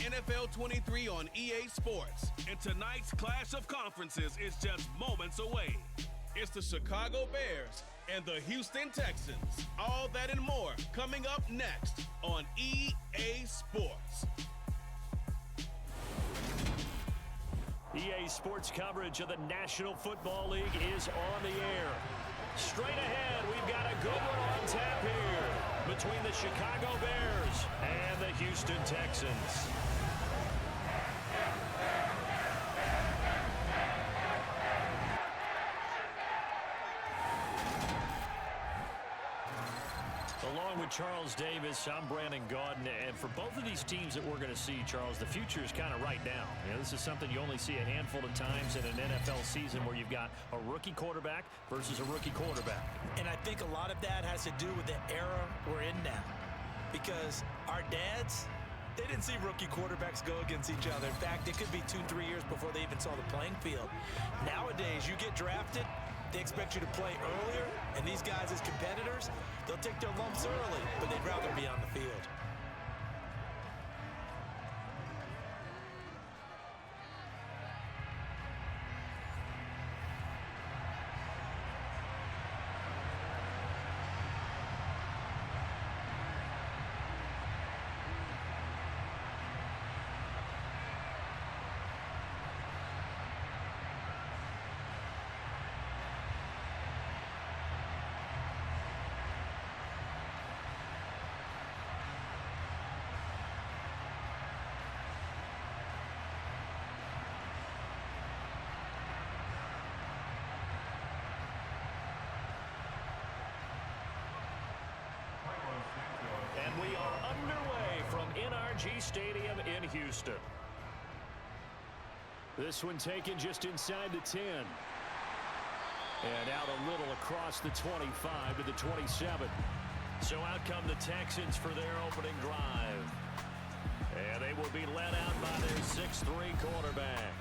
NFL 23 on EA Sports. And tonight's clash of conferences is just moments away. It's the Chicago Bears and the Houston Texans. All that and more coming up next on EA Sports. EA Sports coverage of the National Football League is on the air. Straight ahead, we've got a good one on tap here between the Chicago Bears and the Houston Texans. Along with Charles Davis, I'm Brandon Gaudin, and for both of these teams that we're going to see, Charles, the future is kind of right now. You know, this is something you only see a handful of times in an NFL season where you've got a rookie quarterback versus a rookie quarterback. And I think a lot of that has to do with the era we're in now, because our dads, they didn't see rookie quarterbacks go against each other. In fact, it could be 2-3 years before they even saw the playing field. Nowadays, you get drafted, they expect you to play earlier, and these guys as competitors, they'll take their lumps early, but they'd rather be on the field. And we are underway from NRG Stadium in Houston. This one taken just inside the 10. And out a little across the 25 to the 27. So out come the Texans for their opening drive. And they will be led out by their 6'3" quarterback.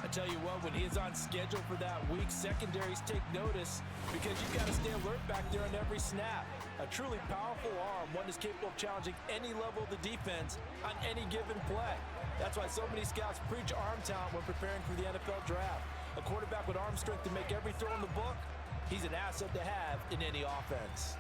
I tell you what, when he is on schedule for that week, secondaries take notice because you've got to stay alert back there on every snap. A truly powerful arm, one that's capable of challenging any level of the defense on any given play. That's why so many scouts preach arm talent when preparing for the NFL draft. A quarterback with arm strength to make every throw in the book, he's an asset to have in any offense.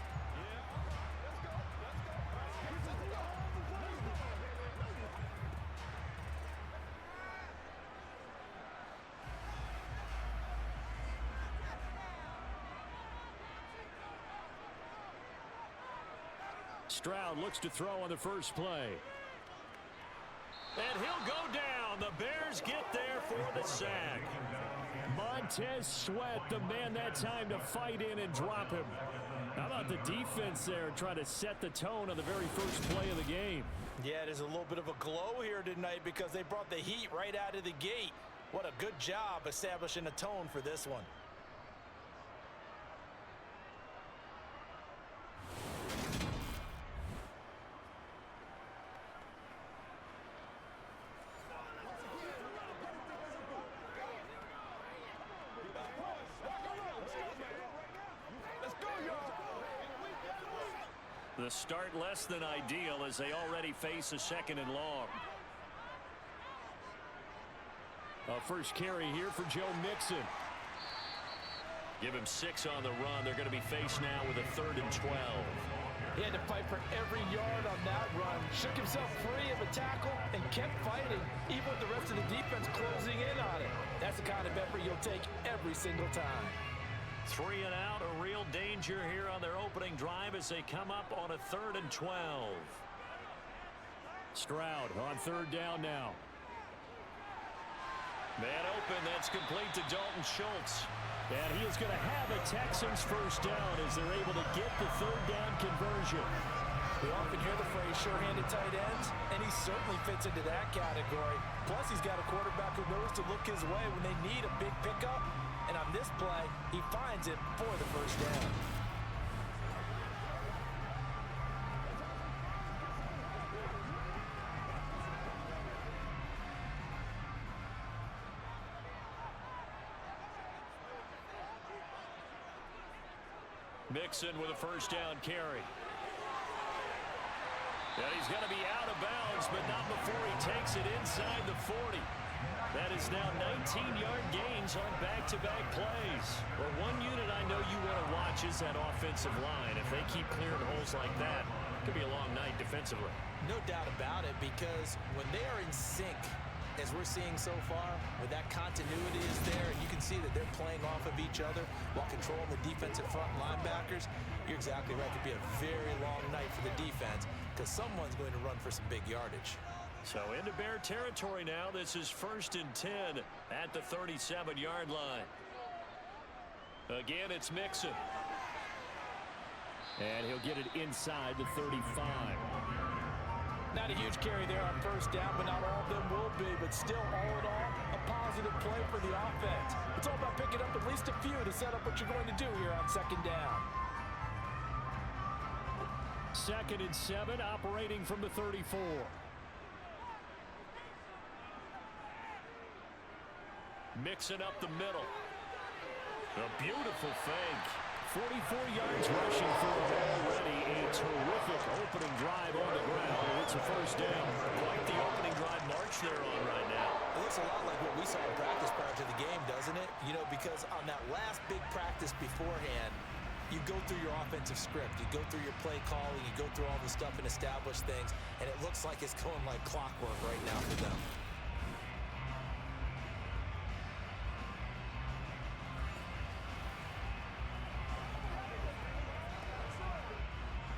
Stroud looks to throw on the first play. And he'll go down. The Bears get there for the sack. Montez Sweat, the man that time to fight in and drop him. How about the defense there trying to set the tone on the very first play of the game? Yeah, there's a little bit of a glow here tonight because they brought the heat right out of the gate. What a good job establishing a tone for this one. The start less than ideal as they already face a second and long. A first carry here for Joe Mixon. Give him 6 on the run. They're going to be faced now with a 3rd and 12. He had to fight for every yard on that run. Shook himself free of a tackle and kept fighting, even with the rest of the defense closing in on it. That's the kind of effort you'll take every single time. 3 and out, a real danger here on their opening drive as they come up on a 3rd and 12. Stroud on 3rd down now. Man open, that's complete to Dalton Schultz. And he is going to have a Texans first down as they're able to get the 3rd down conversion. We often hear the phrase sure-handed tight ends, and he certainly fits into that category. Plus, he's got a quarterback who knows to look his way when they need a big pickup. And on this play, he finds it for the first down. Mixon with a first down carry. And he's going to be out of bounds, but not before he takes it inside the 40. That is now 19-yard gains on back-to-back plays. Well, one unit I know you want to watch is that offensive line. If they keep clearing holes like that, it could be a long night defensively. No doubt about it, because when they are in sync, as we're seeing so far, when that continuity is there, and you can see that they're playing off of each other while controlling the defensive front linebackers, you're exactly right. It could be a very long night for the defense because someone's going to run for some big yardage. So into Bear territory now. This is 1st and 10 at the 37-yard line. Again, it's Mixon. And he'll get it inside the 35. Not a huge carry there on 1st down, but not all of them will be. But still, all in all, a positive play for the offense. It's all about picking up at least a few to set up what you're going to do here on 2nd down. 2nd and 7, operating from the 34. Mixing up the middle. A beautiful fake. 44 yards rushing for him already. A terrific opening drive on the ground. It's a 1st down. Quite the opening drive march they're on right now. It looks a lot like what we saw in practice prior to the game, doesn't it? You know, because on that last big practice beforehand, you go through your offensive script. You go through your play calling. You go through all the stuff and establish things. And it looks like it's going like clockwork right now for them.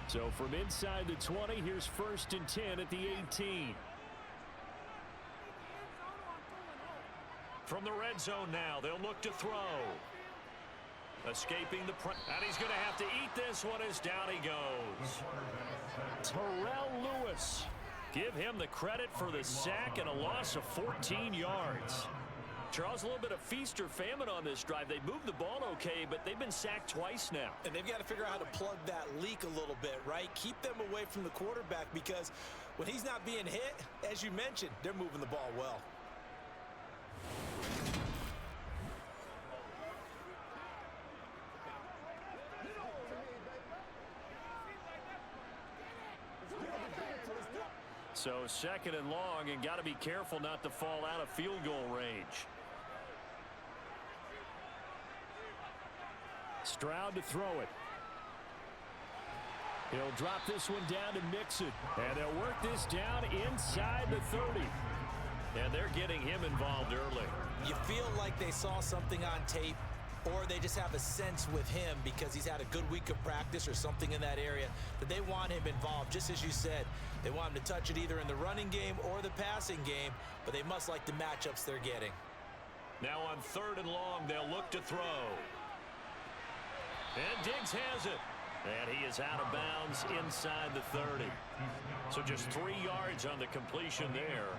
So from inside the 20, here's 1st and 10 at the 18. From the red zone now, they'll look to throw. Escaping the press. And he's going to have to eat this one as down he goes. Terrell Lewis. Give him the credit for the sack and a loss of 14 yards. Charles, a little bit of feast or famine on this drive. They moved the ball okay, but they've been sacked twice now. And they've got to figure out how to plug that leak a little bit, right? Keep them away from the quarterback because when he's not being hit, as you mentioned, they're moving the ball well. So 2nd and long, and got to be careful not to fall out of field goal range. Stroud to throw it. He'll drop this one down to Mixon. And they'll work this down inside the 30. And they're getting him involved early. You feel like they saw something on tape, or they just have a sense with him because he's had a good week of practice or something in that area that they want him involved. Just as you said, they want him to touch it either in the running game or the passing game, but they must like the matchups they're getting. Now on 3rd and long, they'll look to throw. And Diggs has it. And he is out of bounds inside the 30. So just 3 yards on the completion there.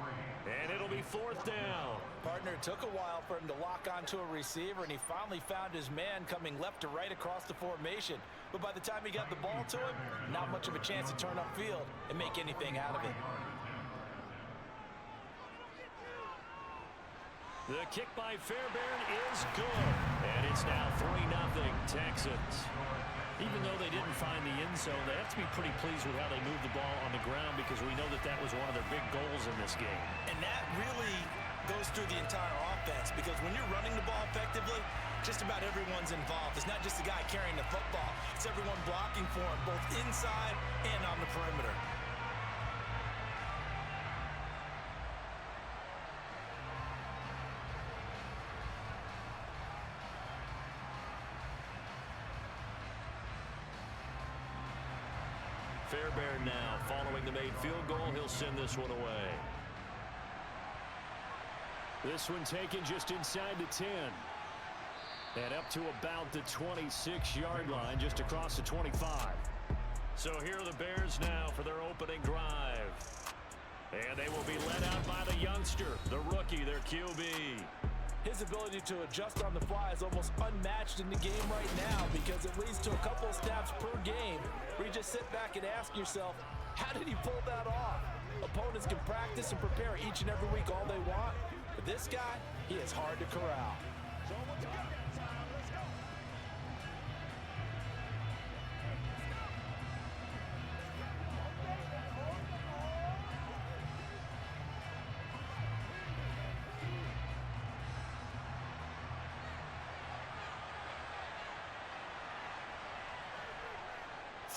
And it'll be 4th down. Partner, it took a while for him to lock onto a receiver, and he finally found his man coming left to right across the formation. But by the time he got the ball to him, not much of a chance to turn upfield and make anything out of it. The kick by Fairbairn is good. And it's now 3-0 Texans. Even though they didn't find the end zone, they have to be pretty pleased with how they moved the ball on the ground because we know that that was one of their big goals in this game. And that really goes through the entire offense because when you're running the ball effectively, just about everyone's involved. It's not just the guy carrying the football. It's everyone blocking for him, both inside and on the perimeter. Fairbairn now following the made field goal. He'll send this one away. This one taken just inside the 10. And up to about the 26-yard line, just across the 25. So here are the Bears now for their opening drive. And they will be led out by the youngster, the rookie, their QB. His ability to adjust on the fly is almost unmatched in the game right now because it leads to a couple of snaps per game where you just sit back and ask yourself, how did he pull that off? Opponents can practice and prepare each and every week all they want, but this guy, he is hard to corral.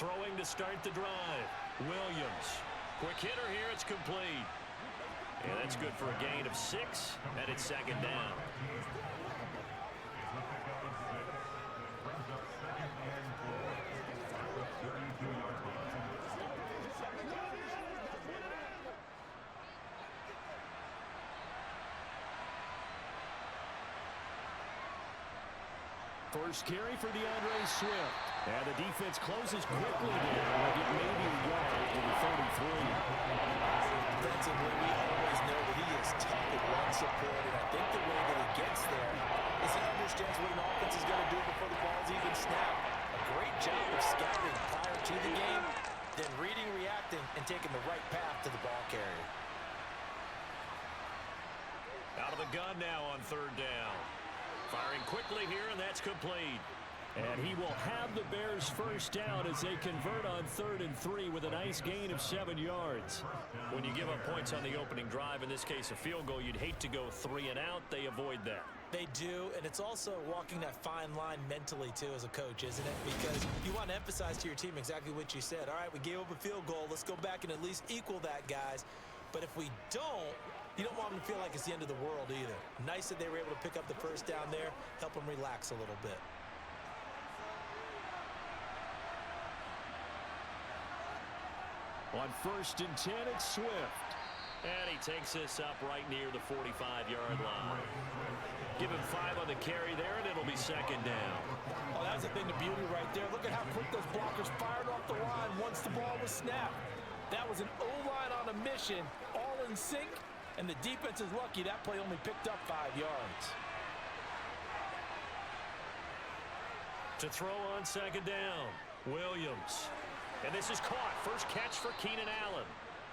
Throwing to start the drive. Williams. Quick hitter here. It's complete. And that's good for a gain of 6, and it's second down. First carry for DeAndre Swift. And the defense closes quickly there. They'll get maybe a yard to the 33. Defensively, we always know that he is tough at run support, and I think the way that he gets there is he understands what an offense is going to do before the ball's even snapped. A great job of scouting prior to the game, then reading, reacting, and taking the right path to the ball carrier. Out of the gun now on third down. Firing quickly here, and that's complete. And he will have the Bears first down as they convert on 3rd and 3 with a nice gain of 7 yards. When you give up points on the opening drive, in this case a field goal, you'd hate to go 3 and out. They avoid that. They do, and it's also walking that fine line mentally, too, as a coach, isn't it? Because you want to emphasize to your team exactly what you said. All right, we gave up a field goal. Let's go back and at least equal that, guys. But if we don't, you don't want them to feel like it's the end of the world either. Nice that they were able to pick up the first down there, help them relax a little bit. On 1st and 10, it's Swift. And he takes this up right near the 45-yard line. Give him 5 on the carry there, and it'll be second down. Oh, that's a thing of beauty right there. Look at how quick those blockers fired off the line once the ball was snapped. That was an O-line on a mission, all in sync, and the defense is lucky that play only picked up 5 yards. To throw on second down, Williams. And this is caught. First catch for Keenan Allen.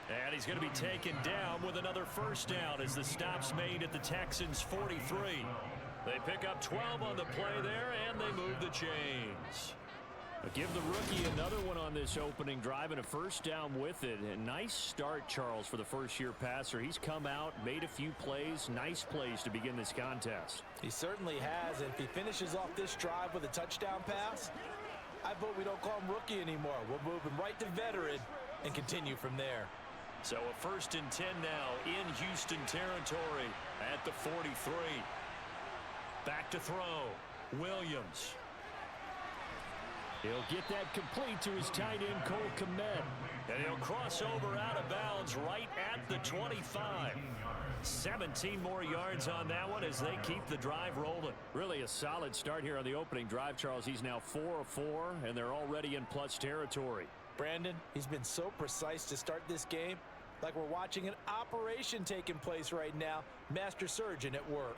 And he's going to be taken down with another first down as the stop's made at the Texans' 43. They pick up 12 on the play there, and they move the chains. Give the rookie another one on this opening drive and a first down with it. A nice start, Charles, for the first-year passer. He's come out, made a few plays, nice plays to begin this contest. He certainly has, and if he finishes off this drive with a touchdown pass, I vote we don't call him rookie anymore. We'll move him right to veteran and continue from there. So a 1st and 10 now in Houston territory at the 43. Back to throw. Williams. He'll get that complete to his tight end, Cole Kmet. And he'll cross over out of bounds right at the 25. 17 more yards on that one as they keep the drive rolling. Really a solid start here on the opening drive, Charles. He's now 4 of 4, and they're already in plus territory. Brandon, he's been so precise to start this game, like we're watching an operation taking place right now. Master surgeon at work.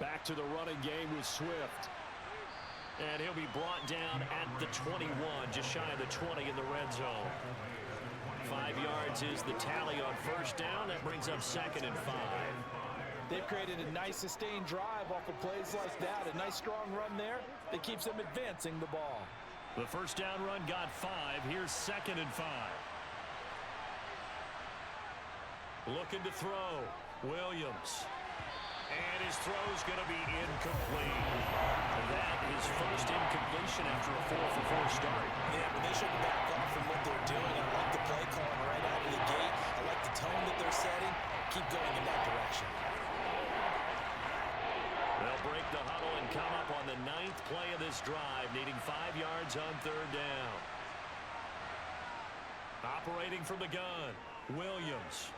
Back to the running game with Swift. And he'll be brought down at the 21, just shy of the 20 in the red zone. 5 yards is the tally on first down. That brings up 2nd and 5. They've created a nice sustained drive off of plays like that. A nice strong run there that keeps them advancing the ball. The first down run got 5. Here's 2nd and 5. Looking to throw. Williams. And his throw's going to be incomplete. That is first incompletion after a 4-for-4 start. Yeah, but they shouldn't back off from what they're doing. I like the play calling right out of the gate. I like the tone that they're setting. Keep going in that direction. They'll break the huddle and come up on the 9th play of this drive, needing 5 yards on third down. Operating from the gun, Williams.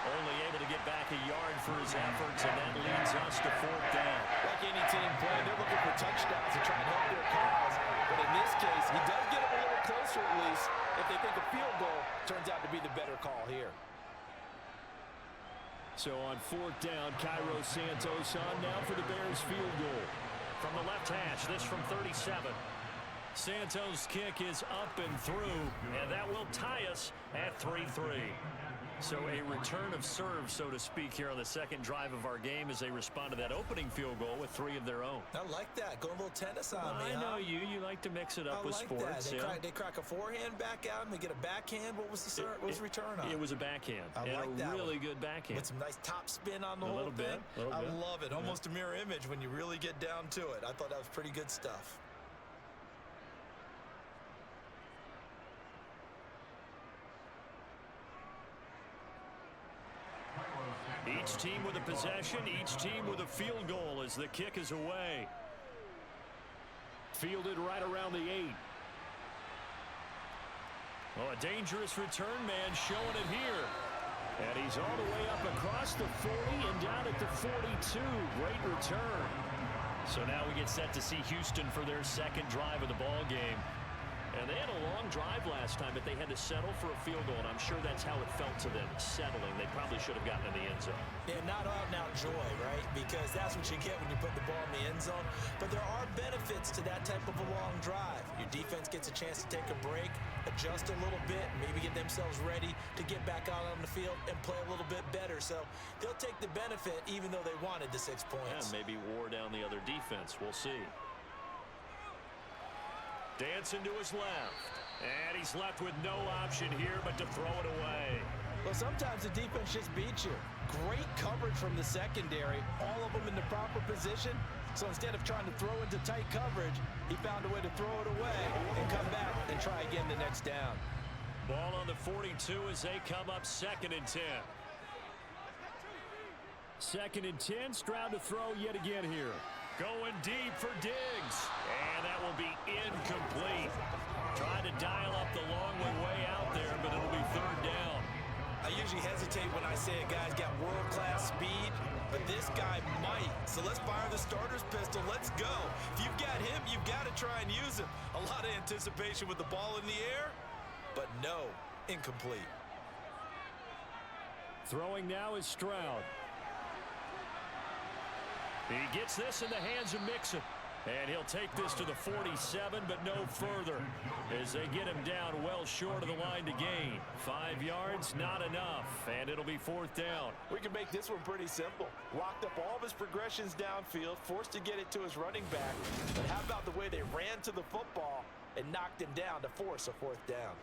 Only able to get back a yard for his efforts, and that leads us to 4th down. Like any team playing, they're looking for touchdowns to try and help their cause. But in this case, he does get them a little closer at least. If they think a field goal turns out to be the better call here. So on 4th down, Cairo Santos on now for the Bears field goal. From the left hash, this from 37. Santos' kick is up and through, and that will tie us at 3-3. So a return of serve, so to speak, here on the second drive of our game as they respond to that opening field goal with 3 of their own. I like that. Go a little tennis on me, I know you like to mix it up with sports. They crack a forehand back out and they get a backhand. What was the return on? It was a backhand. I like that. Really good backhand. With some nice top spin on the whole little thing. bit. I love it. Almost a mirror image when you really get down to it. I thought that was pretty good stuff. Each team with a possession, each team with a field goal as the kick is away. Fielded right around the 8. Oh, a dangerous return man showing it here. And he's all the way up across the 40 and down at the 42. Great return. So now we get set to see Houston for their second drive of the ball game. And they had a long drive last time, but they had to settle for a field goal, and I'm sure that's how it felt to them, settling. They probably should have gotten in the end zone. Yeah, not out-and-out joy, right? Because that's what you get when you put the ball in the end zone. But there are benefits to that type of a long drive. Your defense gets a chance to take a break, adjust a little bit, maybe get themselves ready to get back out on the field and play a little bit better. So they'll take the benefit even though they wanted the 6 points. Yeah, maybe wore down the other defense. We'll see. Dancing to his left. And he's left with no option here but to throw it away. Well, sometimes the defense just beats you. Great coverage from the secondary. All of them in the proper position. So instead of trying to throw into tight coverage, he found a way to throw it away and come back and try again the next down. Ball on the 42 as they come up 2nd and 10. 2nd and 10. Stroud to throw yet again here. Going deep for Diggs. And that will be incomplete. Trying to dial up the long way out there, but it'll be 3rd down. I usually hesitate when I say a guy's got world-class speed, but this guy might. So let's fire the starter's pistol. Let's go. If you've got him, you've got to try and use him. A lot of anticipation with the ball in the air, but no, incomplete. Throwing now is Stroud. He gets this in the hands of Mixon. And he'll take this to the 47, but no further as they get him down well short of the line to gain. 5 yards, not enough, and it'll be 4th down. We can make this one pretty simple. Locked up all of his progressions downfield, forced to get it to his running back. But how about the way they ran to the football and knocked him down to force a 4th down?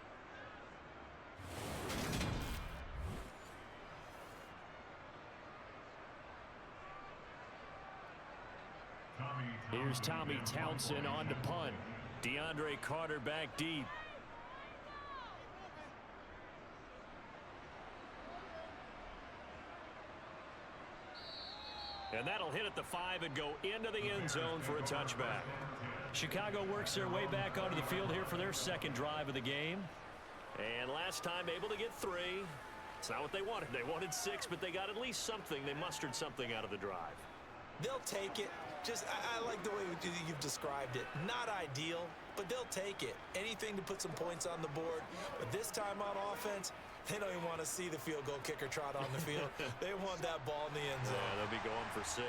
Here's Tommy Townsend on to punt. DeAndre Carter back deep. And that'll hit at the 5 and go into the end zone for a touchback. Chicago works their way back onto the field here for their second drive of the game. And last time able to get 3. It's not what they wanted. They wanted 6, but they got at least something. They mustered something out of the drive. They'll take it. I like the way you've described it. Not ideal, but they'll take it. Anything to put some points on the board. But this time on offense, they don't even want to see the field goal kicker trot on the field. They want that ball in the end zone. Yeah, they'll be going for 6.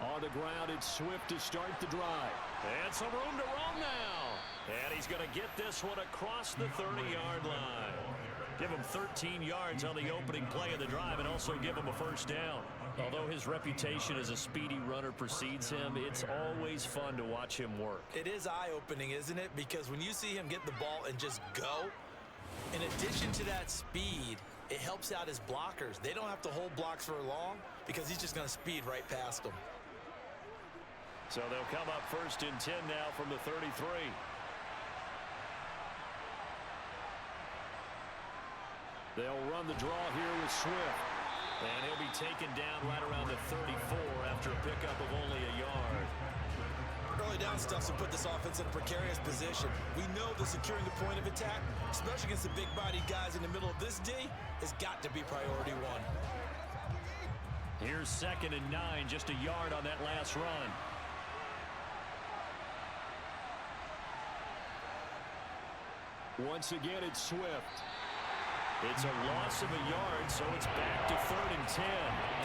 On the ground, it's Swift to start the drive. And some room to roam now. And he's going to get this one across the 30-yard line. Give him 13 yards on the opening play of the drive and also give him a 1st down. Although his reputation as a speedy runner precedes him, it's always fun to watch him work. It is eye-opening, isn't it? Because when you see him get the ball and just go, in addition to that speed, it helps out his blockers. They don't have to hold blocks for long because he's just going to speed right past them. So they'll come up 1st and 10 now from the 33. They'll run the draw here with Swift. And he'll be taken down right around the 34 after a pickup of only a yard. Early down stuff to put this offense in a precarious position. We know that securing the point of attack, especially against the big-bodied guys in the middle of this D, has got to be priority 1. Here's 2nd and 9, just a yard on that last run. Once again, it's Swift. It's a loss of a yard, so it's back to 3rd and 10.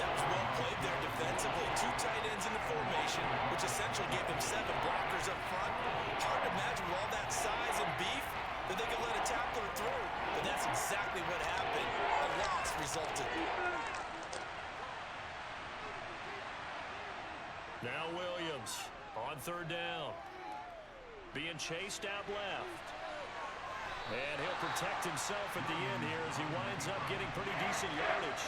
That was well played there defensively. 2 tight ends in the formation, which essentially gave them 7 blockers up front. Hard to imagine with all that size and beef, that they could let a tackler through, but that's exactly what happened. A loss resulted. Now Williams on third down. Being chased out left. And he'll protect himself at the end here as he winds up getting pretty decent yardage.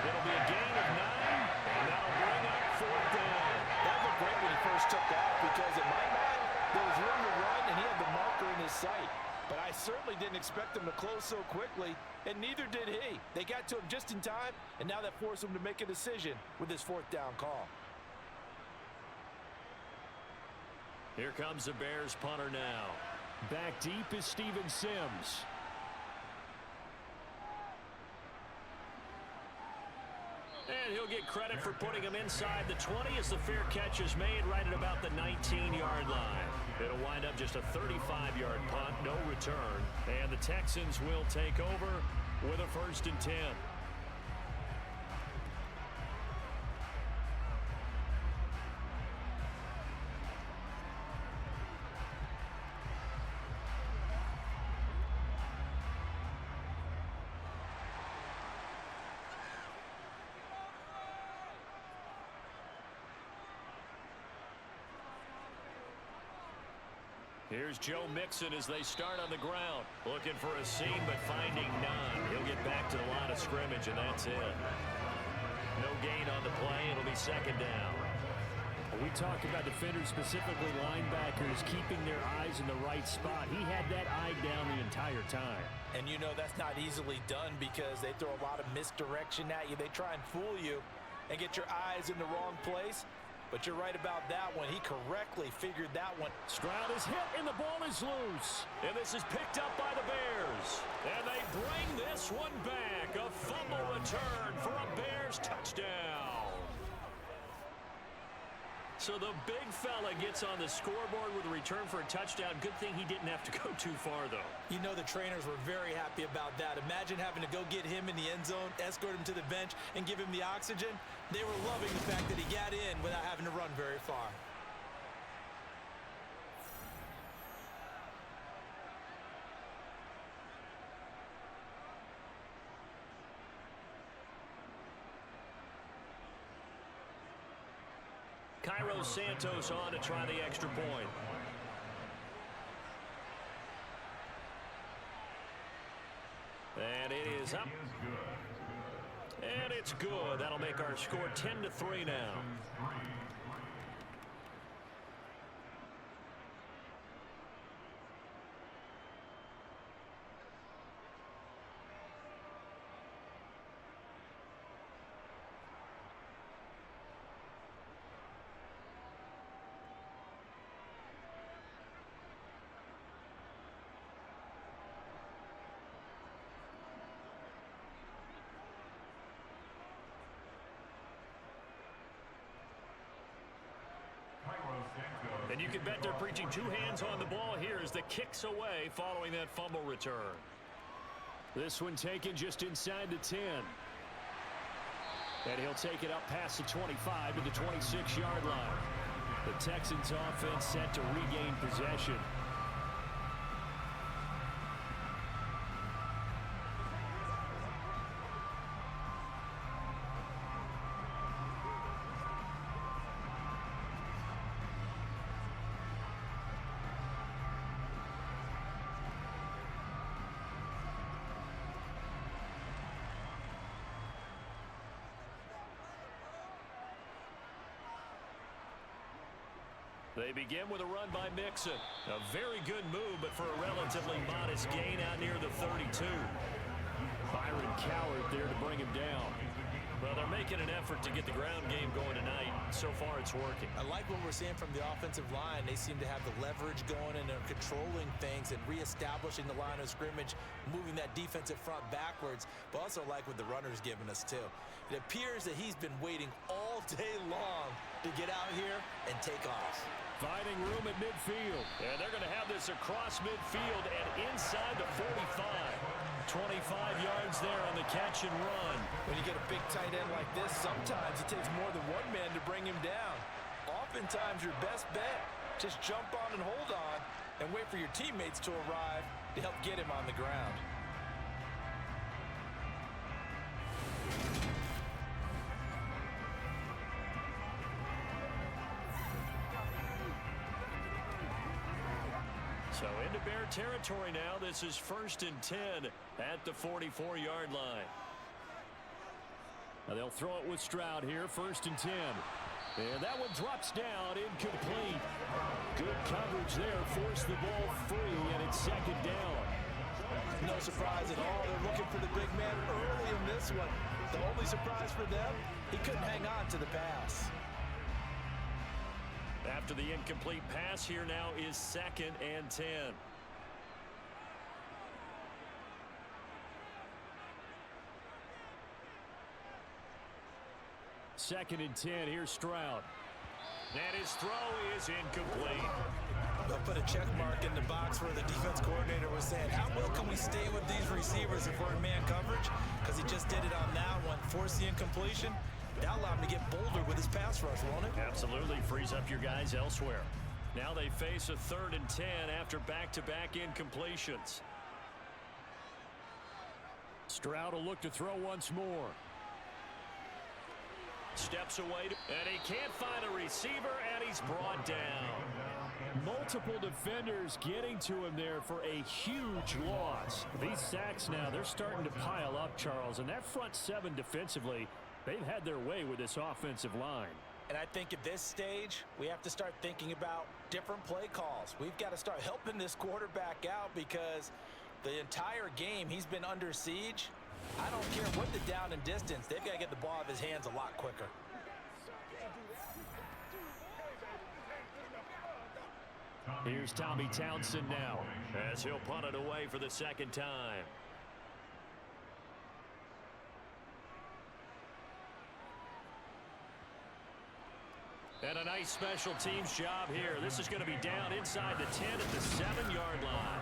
It'll be a gain of 9, and that'll bring up fourth down. That looked great when he first took off because in my mind, there was room to run and he had the marker in his sight. But I certainly didn't expect him to close so quickly, and neither did he. They got to him just in time, and now that forced him to make a decision with his fourth down call. Here comes the Bears punter now. Back deep is Steven Sims. And he'll get credit for putting him inside the 20 as the fair catch is made right at about the 19-yard line. It'll wind up just a 35-yard punt, no return. And the Texans will take over with a 1st and 10. Here's Joe Mixon as they start on the ground. Looking for a seam, but finding none. He'll get back to the line of scrimmage, and that's it. No gain on the play. It'll be 2nd down. We talk about defenders, specifically linebackers, keeping their eyes in the right spot. He had that eye down the entire time. And you know that's not easily done because they throw a lot of misdirection at you. They try and fool you and get your eyes in the wrong place. But you're right about that one. He correctly figured that one. Stroud is hit, and the ball is loose. And this is picked up by the Bears. And they bring this one back. A fumble return for a Bears touchdown. So the big fella gets on the scoreboard with a return for a touchdown. Good thing he didn't have to go too far, though. You know the trainers were very happy about that. Imagine having to go get him in the end zone, escort him to the bench, and give him the oxygen. They were loving the fact that he got in without having to run very far. Cairo Santos on to try the extra point. And it is up. And it's good. That'll make our score 10-3 now. And you can bet they're preaching 2 hands on the ball here as the kick's away following that fumble return. This one taken just inside the 10. And he'll take it up past the 25 to the 26-yard line. The Texans offense set to regain possession. They begin with a run by Mixon. A very good move, but for a relatively modest gain out near the 32. Byron Coward there to bring him down. Well, they're making an effort to get the ground game going tonight. So far, it's working. I like what we're seeing from the offensive line. They seem to have the leverage going, and they're controlling things and reestablishing the line of scrimmage, moving that defensive front backwards, but also like what the runner's giving us, too. It appears that he's been waiting all day long to get out here and take off. Finding room at midfield. And they're going to have this across midfield and inside the 45. 25 yards there on the catch and run. When you get a big tight end like this, sometimes it takes more than one man to bring him down. Oftentimes, your best bet, just jump on and hold on and wait for your teammates to arrive to help get him on the ground. So into Bear territory now. This is 1st and 10 at the 44-yard line. Now they'll throw it with Stroud here, 1st and 10. And that one drops down, incomplete. Good coverage there, forced the ball free, and it's 2nd down. No surprise at all. They're looking for the big man early in this one. The only surprise for them, he couldn't hang on to the pass. After the incomplete pass, here now is 2nd and 10. Second and 10, here's Stroud. And his throw is incomplete. They'll put a check mark in the box where the defense coordinator was saying, how well can we stay with these receivers if we're in man coverage? Because he just did it on that one, forced the incompletion. That'll allow him to get bolder with his pass rush, won't it? Absolutely, frees up your guys elsewhere. Now they face a 3rd and 10 after back-to-back incompletions. Stroud will look to throw once more. Steps away, and he can't find a receiver, and he's brought down. Multiple defenders getting to him there for a huge loss. These sacks now, they're starting to pile up, Charles, and that front 7 defensively, they've had their way with this offensive line. And I think at this stage, we have to start thinking about different play calls. We've got to start helping this quarterback out because the entire game he's been under siege. I don't care what the down and distance. They've got to get the ball out of his hands a lot quicker. Here's Tommy Townsend now, as he'll punt it away for the 2nd time. And a nice special teams job here. This is going to be down inside the 10 at the 7-yard line.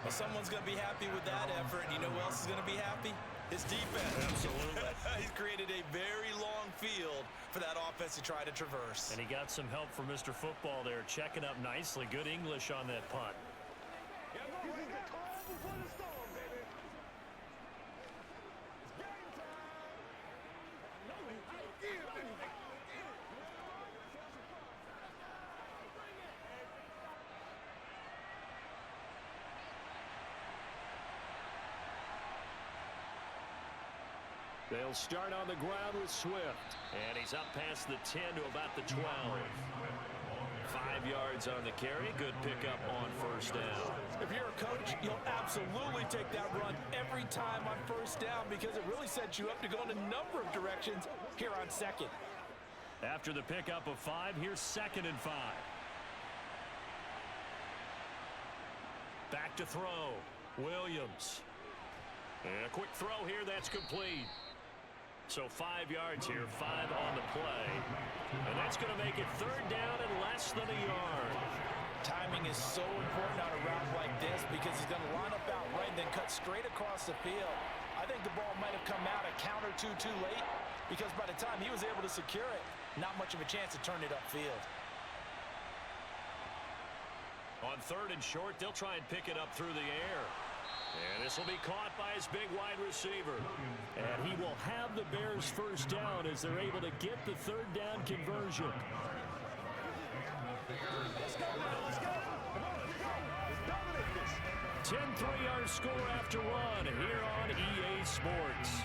Well, someone's going to be happy with that effort. You know who else is going to be happy? His defense. Absolutely. He's created a very long field for that offense to try to traverse. And he got some help from Mr. Football there, checking up nicely. Good English on that punt. They'll start on the ground with Swift. And he's up past the 10 to about the 12. 5 yards on the carry. Good pickup on 1st down. If you're a coach, you'll absolutely take that run every time on 1st down because it really sets you up to go in a number of directions here on 2nd. After the pickup of 5, here's 2nd and 5. Back to throw. Williams. And a quick throw here. That's complete. So 5 yards here, 5 on the play. And that's going to make it 3rd down and less than a yard. Timing is so important on a route like this because he's going to line up out right and then cut straight across the field. I think the ball might have come out a count or two too late because by the time he was able to secure it, not much of a chance to turn it upfield. On 3rd and short, they'll try and pick it up through the air. And this will be caught by his big wide receiver. And he will have the Bears 1st down as they're able to get the 3rd down conversion. Let's go, man. Let's go. Come on, let's go. Let's dominate this. 10-3 our score after 1 here on EA Sports.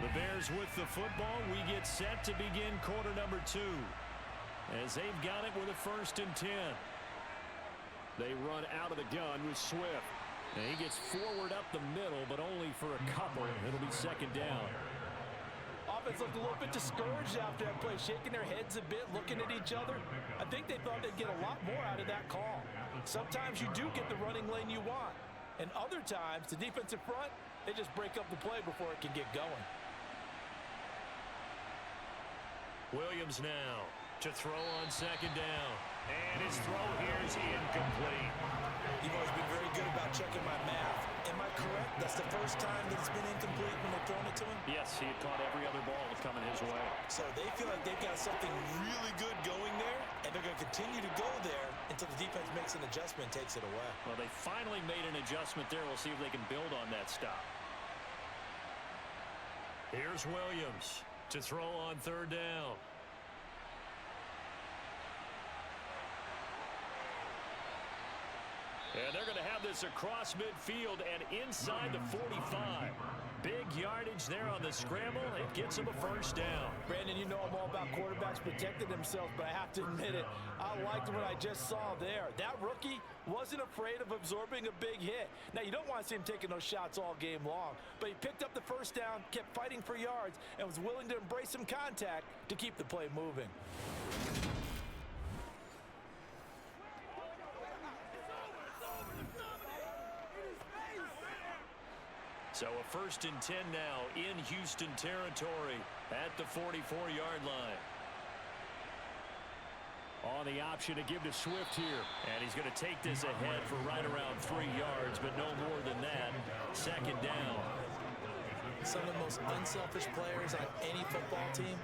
The Bears with the football. We get set to begin quarter number 2 as they've got it with a 1st and 10. They run out of the gun with Swift. And he gets forward up the middle, but only for a couple. It'll be 2nd down. Offense looked a little bit discouraged after that play, shaking their heads a bit, looking at each other. I think they thought they'd get a lot more out of that call. Sometimes you do get the running lane you want. And other times, the defensive front, they just break up the play before it can get going. Williams now to throw on 2nd down. And his throw here is incomplete. You've always been very good about checking my math. Am I correct? That's the first time that it's been incomplete when they thrown it to him? Yes, he had caught every other ball coming his way. So they feel like they've got something really good going there, and they're going to continue to go there until the defense makes an adjustment and takes it away. Well, they finally made an adjustment there. We'll see if they can build on that stop. Here's Williams to throw on third down. And they're going to have this across midfield and inside the 45. Big yardage there on the scramble. It gets them a first down. Brandon, you know I'm all about quarterbacks protecting themselves, but I have to admit it, I liked what I just saw there. That rookie wasn't afraid of absorbing a big hit. Now, you don't want to see him taking those shots all game long, but he picked up the first down, kept fighting for yards, and was willing to embrace some contact to keep the play moving. So a 1st and 10 now in Houston territory at the 44-yard line. On the option to give to Swift here. And he's going to take this ahead for right around 3 yards, but no more than that. 2nd down. Some of the most unselfish players on any football team,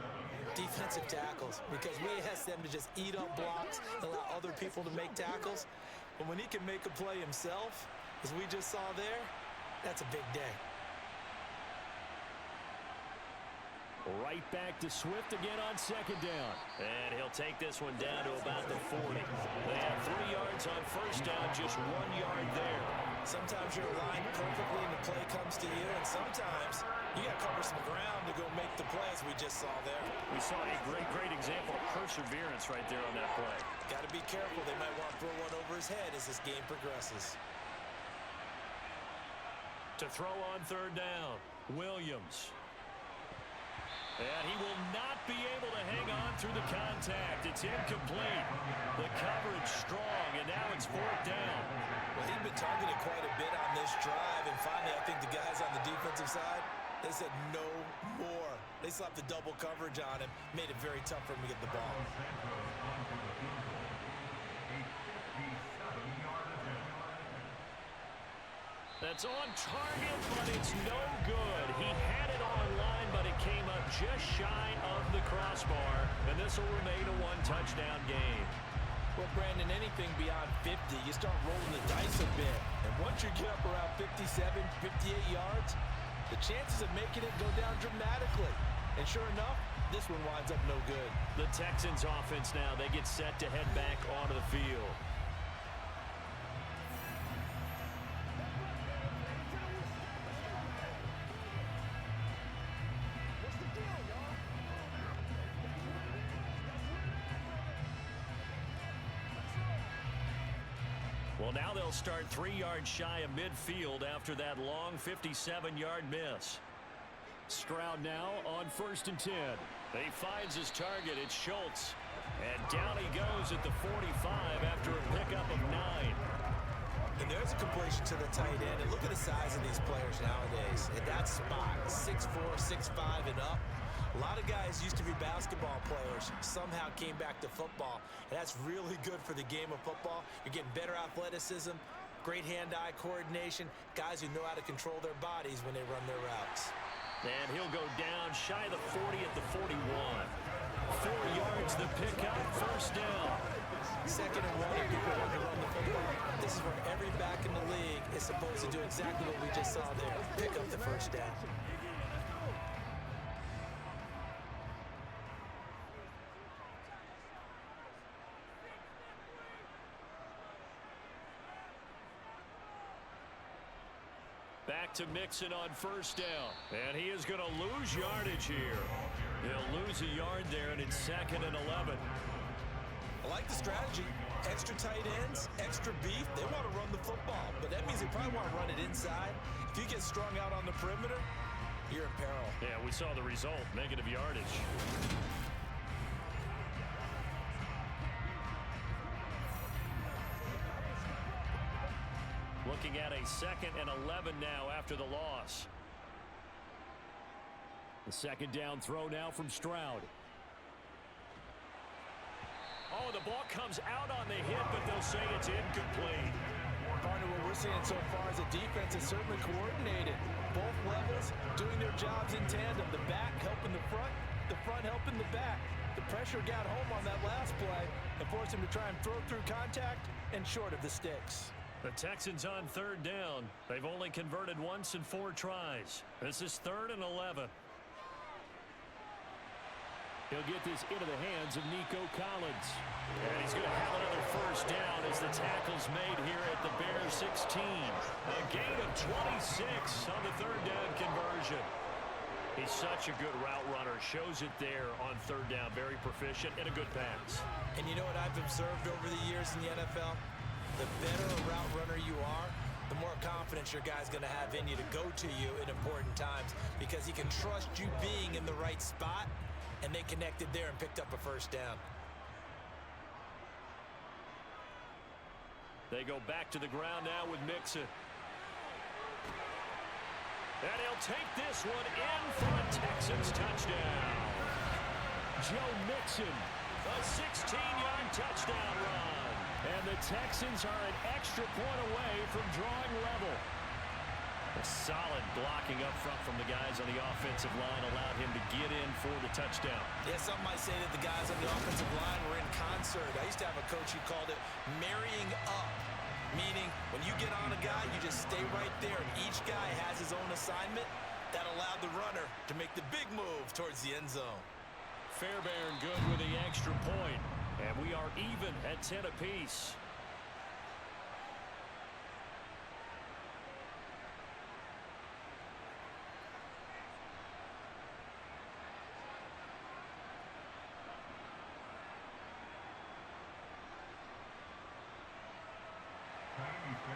defensive tackles, because we ask them to just eat up blocks and allow other people to make tackles. But when he can make a play himself, as we just saw there, that's a big day. Right back to Swift again on 2nd down. And he'll take this one down to about the 40. They have 3 yards on 1st down, just 1 yard there. Sometimes you're aligned perfectly and the play comes to you, and sometimes you got to cover some ground to go make the play, as we just saw there. We saw a great example of perseverance right there on that play. Got to be careful. They might want to throw one over his head as this game progresses. To throw on 3rd down, Williams. And he will not be able to hang on through the contact. It's incomplete. The coverage strong, and now it's 4th down. Well, he'd been targeted quite a bit on this drive, and finally I think the guys on the defensive side, they said no more. They slapped the double coverage on him, made it very tough for him to get the ball. That's on target, but it's no good. He had it on line, but it came up just shy of the crossbar, and this will remain a 1-touchdown game. Well, Brandon, anything beyond 50, you start rolling the dice a bit. And once you get up around 57, 58 yards, the chances of making it go down dramatically. And sure enough, this one winds up no good. The Texans offense now, they get set to head back onto the field. Well, now they'll start 3 yards shy of midfield after that long 57-yard miss. Stroud now on 1st and 10. He finds his target. It's Schultz. And down he goes at the 45 after a pickup of 9. And there's a completion to the tight end. And look at the size of these players nowadays. At that spot, 6'4", 6'5", and up. A lot of guys used to be basketball players, somehow came back to football, and that's really good for the game of football. You're getting better athleticism, great hand-eye coordination, guys who know how to control their bodies when they run their routes. And he'll go down shy of the 40 at the 41. 4 yards the pickup, 1st down. 2nd and 1, if people want to run the football. This is where every back in the league is supposed to do exactly what we just saw there, pick up the 1st down. Back to Mixon on 1st down. And he is going to lose yardage here. He'll lose a yard there, and it's 2nd and 11. I like the strategy. Extra tight ends, extra beef. They want to run the football, but that means they probably want to run it inside. If you get strung out on the perimeter, you're in peril. Yeah, we saw the result, negative yardage. Looking at a 2nd and 11 now after the loss. The 2nd down throw now from Stroud. Oh, the ball comes out on the hit, but they'll say it's incomplete. Partner, what we're seeing so far is the defense is certainly coordinated. Both levels doing their jobs in tandem. The back helping the front helping the back. The pressure got home on that last play and forced him to try and throw through contact and short of the sticks. The Texans on third down. They've only converted once in 4 tries. This is 3rd and 11. He'll get this into the hands of Nico Collins. And he's going to have another first down as the tackle's made here at the Bears 16. A gain of 26 on the 3rd down conversion. He's such a good route runner. Shows it there on 3rd down. Very proficient and a good pass. And you know what I've observed over the years in the NFL? The better a route runner you are, the more confidence your guy's going to have in you to go to you in important times because he can trust you being in the right spot, and they connected there and picked up a first down. They go back to the ground now with Mixon. And he'll take this one in for a Texans touchdown. Joe Mixon, a 16-yard touchdown run. And the Texans are an extra point away from drawing level. A solid blocking up front from the guys on the offensive line allowed him to get in for the touchdown. Yeah, some might say that the guys on the offensive line were in concert. I used to have a coach who called it marrying up, meaning when you get on a guy, you just stay right there, and each guy has his own assignment. That allowed the runner to make the big move towards the end zone. Fairbairn good with the extra point, and we are even at 10 apiece.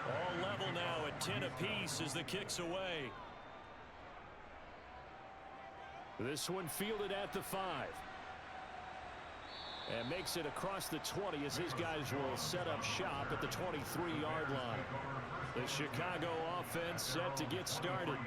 All level now at 10 apiece as the kick's away. This one fielded at the 5. And makes it across the 20 as his guys will set up shop at the 23-yard line. The Chicago offense set to get started.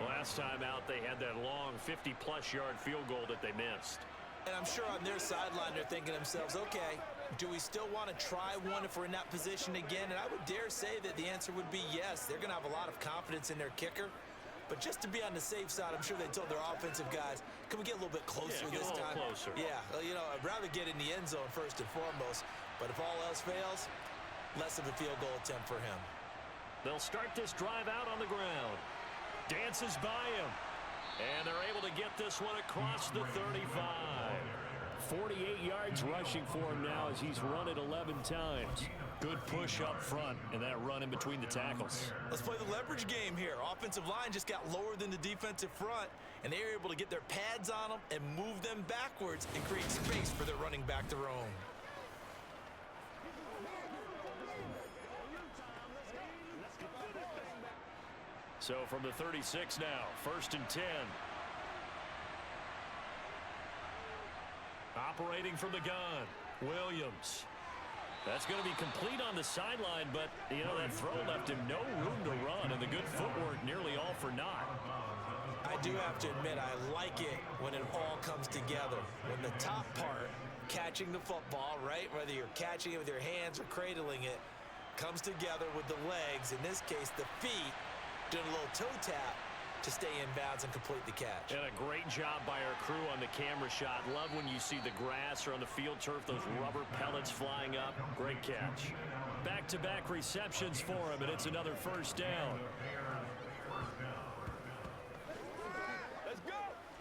Last time out, they had that long 50-plus yard field goal that they missed. And I'm sure on their sideline they're thinking to themselves, okay, do we still want to try one if we're in that position again? And I would dare say that the answer would be yes. They're going to have a lot of confidence in their kicker. But just to be on the safe side, I'm sure they told their offensive guys, can we get a little bit closer this time? Closer. Yeah, well, you know, I'd rather get in the end zone first and foremost. But if all else fails, less of a field goal attempt for him. They'll start this drive out on the ground. Dances by him. And they're able to get this one across the 35. 48 yards rushing for him now as he's run it 11 times. Good push up front and that run in between the tackles. Let's play the leverage game here. Offensive line just got lower than the defensive front, and they were able to get their pads on them and move them backwards and create space for their running back to roam. So from the 36 now, 1st and 10. Operating from the gun, Williams. That's going to be complete on the sideline, but, you know, that throw left him no room to run, and the good footwork nearly all for naught. I do have to admit, I like it when it all comes together. When the top part, catching the football, right, whether you're catching it with your hands or cradling it, comes together with the legs, in this case the feet, doing a little toe tap to stay in bounds and complete the catch. And a great job by our crew on the camera shot. Love when you see the grass or on the field turf, those rubber pellets flying up. Great catch. Back-to-back receptions for him, and it's another first down. Let's go!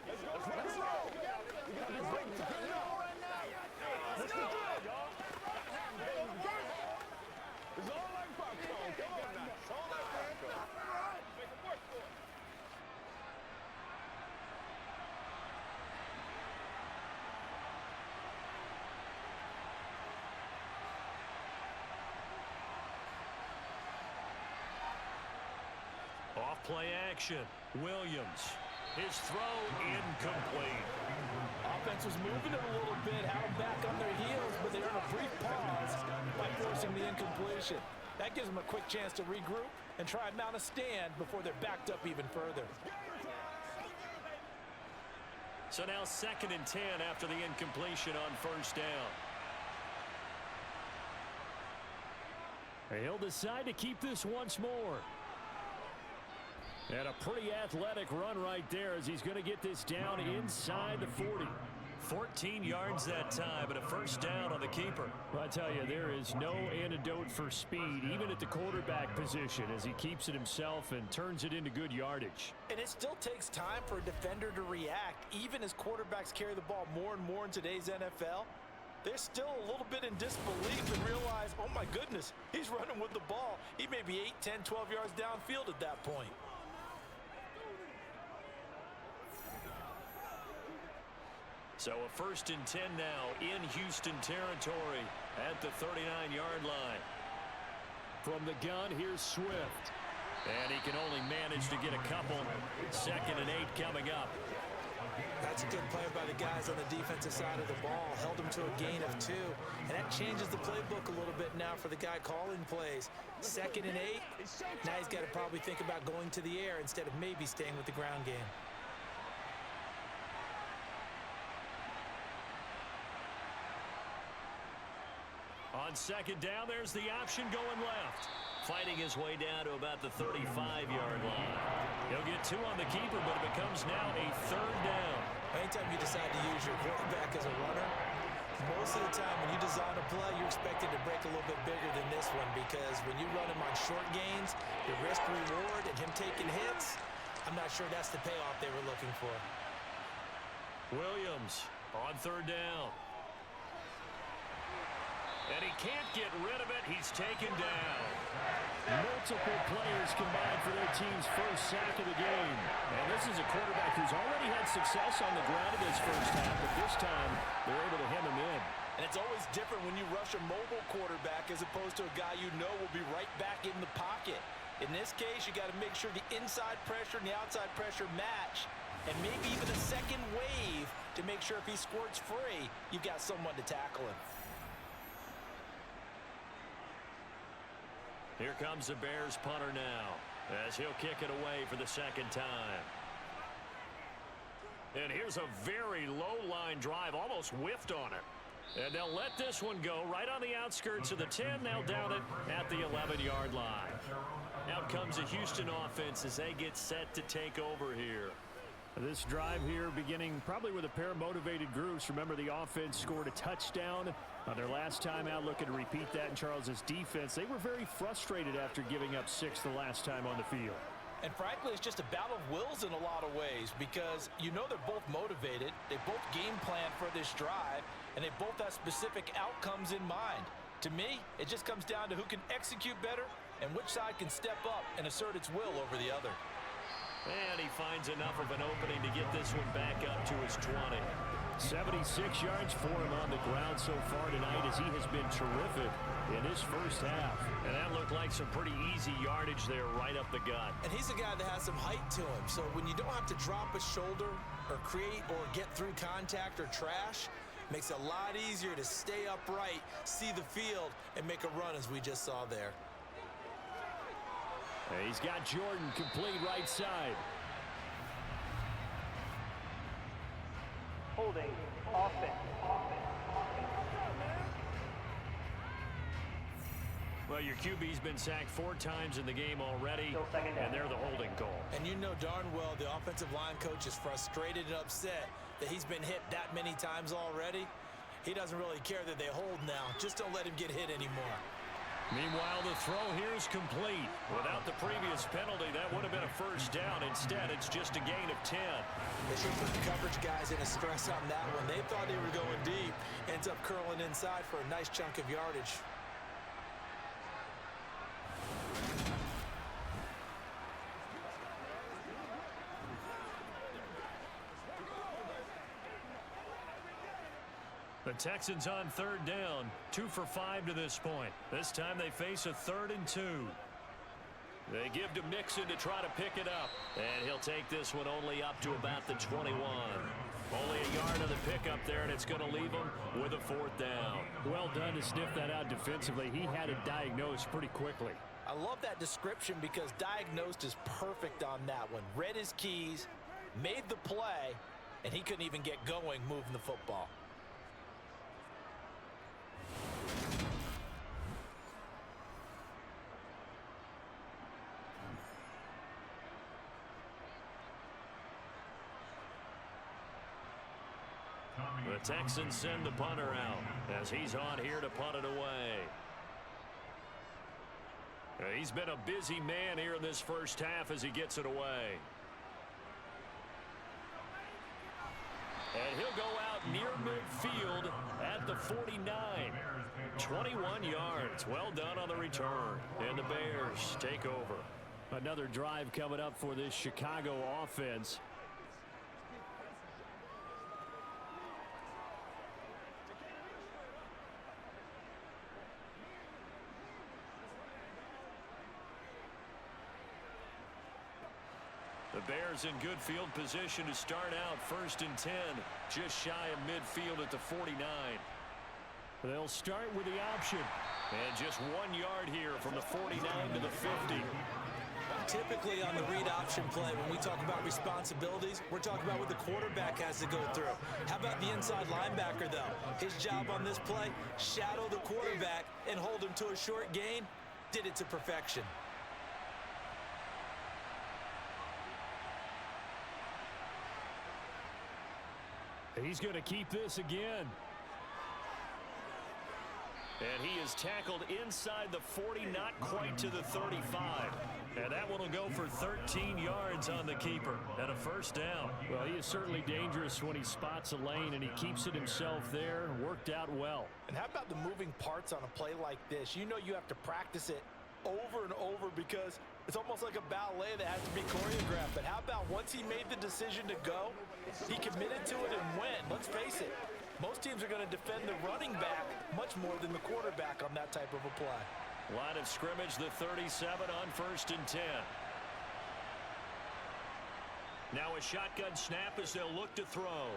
Let's go! Let's go! We got this break to get it right now. Let's go, y'all. It's all like popcorn. Come on now. It's all like popcorn. Make it work for it. Off play action. Williams. His throw incomplete. Offense was moving it a little bit, had them back on their heels, but they earned a brief pause by forcing the incompletion. That gives them a quick chance to regroup and try and mount a stand before they're backed up even further. So now 2nd and 10 after the incompletion on first down. He'll decide to keep this once more. And a pretty athletic run right there as he's going to get this down inside the 40. 14 yards that time, and a first down on the keeper. Well, I tell you, there is no antidote for speed, even at the quarterback position, as he keeps it himself and turns it into good yardage. And it still takes time for a defender to react. Even as quarterbacks carry the ball more and more in today's NFL, they're still a little bit in disbelief and realize, oh my goodness, he's running with the ball. He may be 8, 10, 12 yards downfield at that point. So a 1st and 10 now in Houston territory at the 39-yard line. From the gun, here's Swift. And he can only manage to get a couple. 2nd and 8 coming up. That's a good play by the guys on the defensive side of the ball. Held him to a gain of 2. And that changes the playbook a little bit now for the guy calling plays. 2nd and 8. Now he's got to probably think about going to the air instead of maybe staying with the ground game. On 2nd down, there's the option going left. Fighting his way down to about the 35-yard line. He'll get 2 on the keeper, but it becomes now a 3rd down. Anytime you decide to use your quarterback as a runner, most of the time when you design a play, you're expected to break a little bit bigger than this one, because when you run him on short gains, the risk-reward and him taking hits, I'm not sure that's the payoff they were looking for. Williams on 3rd down. And he can't get rid of it. He's taken down. Multiple players combined for their team's first sack of the game. And this is a quarterback who's already had success on the ground in his first half, but this time they're able to hem him in. And it's always different when you rush a mobile quarterback as opposed to a guy you know will be right back in the pocket. In this case, you got to make sure the inside pressure and the outside pressure match, and maybe even a second wave to make sure if he squirts free, you've got someone to tackle him. Here comes the Bears punter now, as he'll kick it away for the 2nd time. And here's a very low line drive, almost whiffed on it. And they'll let this one go right on the outskirts of the 10. They'll down it at the 11-yard line. Out comes the Houston offense as they get set to take over here. This drive here beginning probably with a pair of motivated groups. Remember, the offense scored a touchdown on their last time out. Looking to repeat that in Charles's defense. They were very frustrated after giving up 6 the last time on the field. And frankly, it's just a battle of wills in a lot of ways, because you know they're both motivated. They both game plan for this drive, and they both have specific outcomes in mind. To me, it just comes down to who can execute better and which side can step up and assert its will over the other. And he finds enough of an opening to get this one back up to his 20. 76 yards for him on the ground so far tonight, as he has been terrific in his first half. And that looked like some pretty easy yardage there right up the gut. And he's a guy that has some height to him, so when you don't have to drop a shoulder or create or get through contact or trash, makes it a lot easier to stay upright, see the field, and make a run as we just saw there. He's got Jordan complete right side. Holding offense. Well, your QB's been sacked 4 times in the game already, and they're the holding call. And you know darn well the offensive line coach is frustrated and upset that he's been hit that many times already. He doesn't really care that they hold now. Just don't let him get hit anymore. Meanwhile, the throw here is complete. Without the previous penalty, that would have been a first down. Instead, it's just a gain of 10. They should put the coverage guys in a stress on that one. They thought they were going deep. Ends up curling inside for a nice chunk of yardage. The Texans on 3rd down, 2 for 5 to this point. This time they face a 3rd and 2. They give to Mixon to try to pick it up. And he'll take this one only up to about the 21. Only a yard of the pickup there, and it's going to leave him with a 4th down. Well done to sniff that out defensively. He had it diagnosed pretty quickly. I love that description because diagnosed is perfect on that one. Read his keys, made the play, and he couldn't even get going moving the football. The Texans send the punter out as he's on here to punt it away. He's been a busy man here in this first half as he gets it away. And he'll go out near midfield at the 49. 21 yards. Well done on the return. And the Bears take over. Another drive coming up for this Chicago offense. The Bears in good field position to start out 1st and 10. Just shy of midfield at the 49. They'll start with the option. And just 1 yard here from the 49 to the 50. Typically on the read option play, when we talk about responsibilities, we're talking about what the quarterback has to go through. How about the inside linebacker, though? His job on this play, shadow the quarterback and hold him to a short gain. Did it to perfection. He's going to keep this again. And he is tackled inside the 40, not quite to the 35. And that one will go for 13 yards on the keeper and a first down. Well, he is certainly dangerous when he spots a lane, and he keeps it himself there. Worked out well. And how about the moving parts on a play like this? You know you have to practice it over and over because it's almost like a ballet that has to be choreographed. But how about once he made the decision to go, he committed to it and went. Let's face it, most teams are going to defend the running back much more than the quarterback on that type of a play. Line of scrimmage, the 37 on 1st and 10. Now a shotgun snap as they'll look to throw.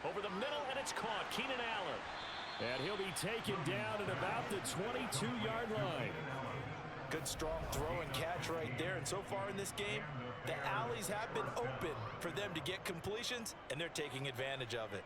Over the middle, and it's caught. Keenan Allen. And he'll be taken down at about the 22-yard line. Good strong throw and catch right there. And so far in this game, the alleys have been open for them to get completions, and they're taking advantage of it.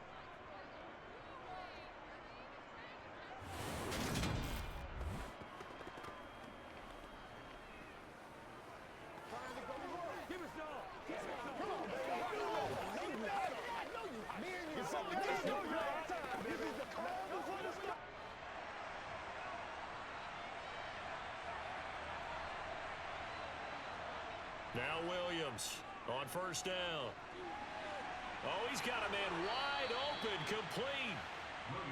Now Williams on 1st down. Oh, he's got a man wide open, complete.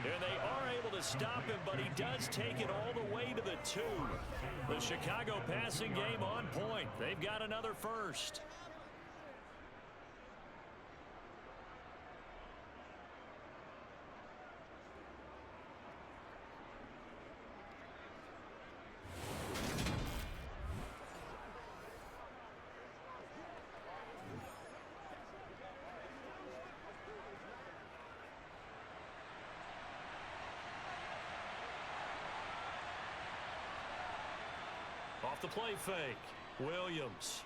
And they are able to stop him, but he does take it all the way to the 2. The Chicago passing game on point. They've got another first. Off the play fake, Williams.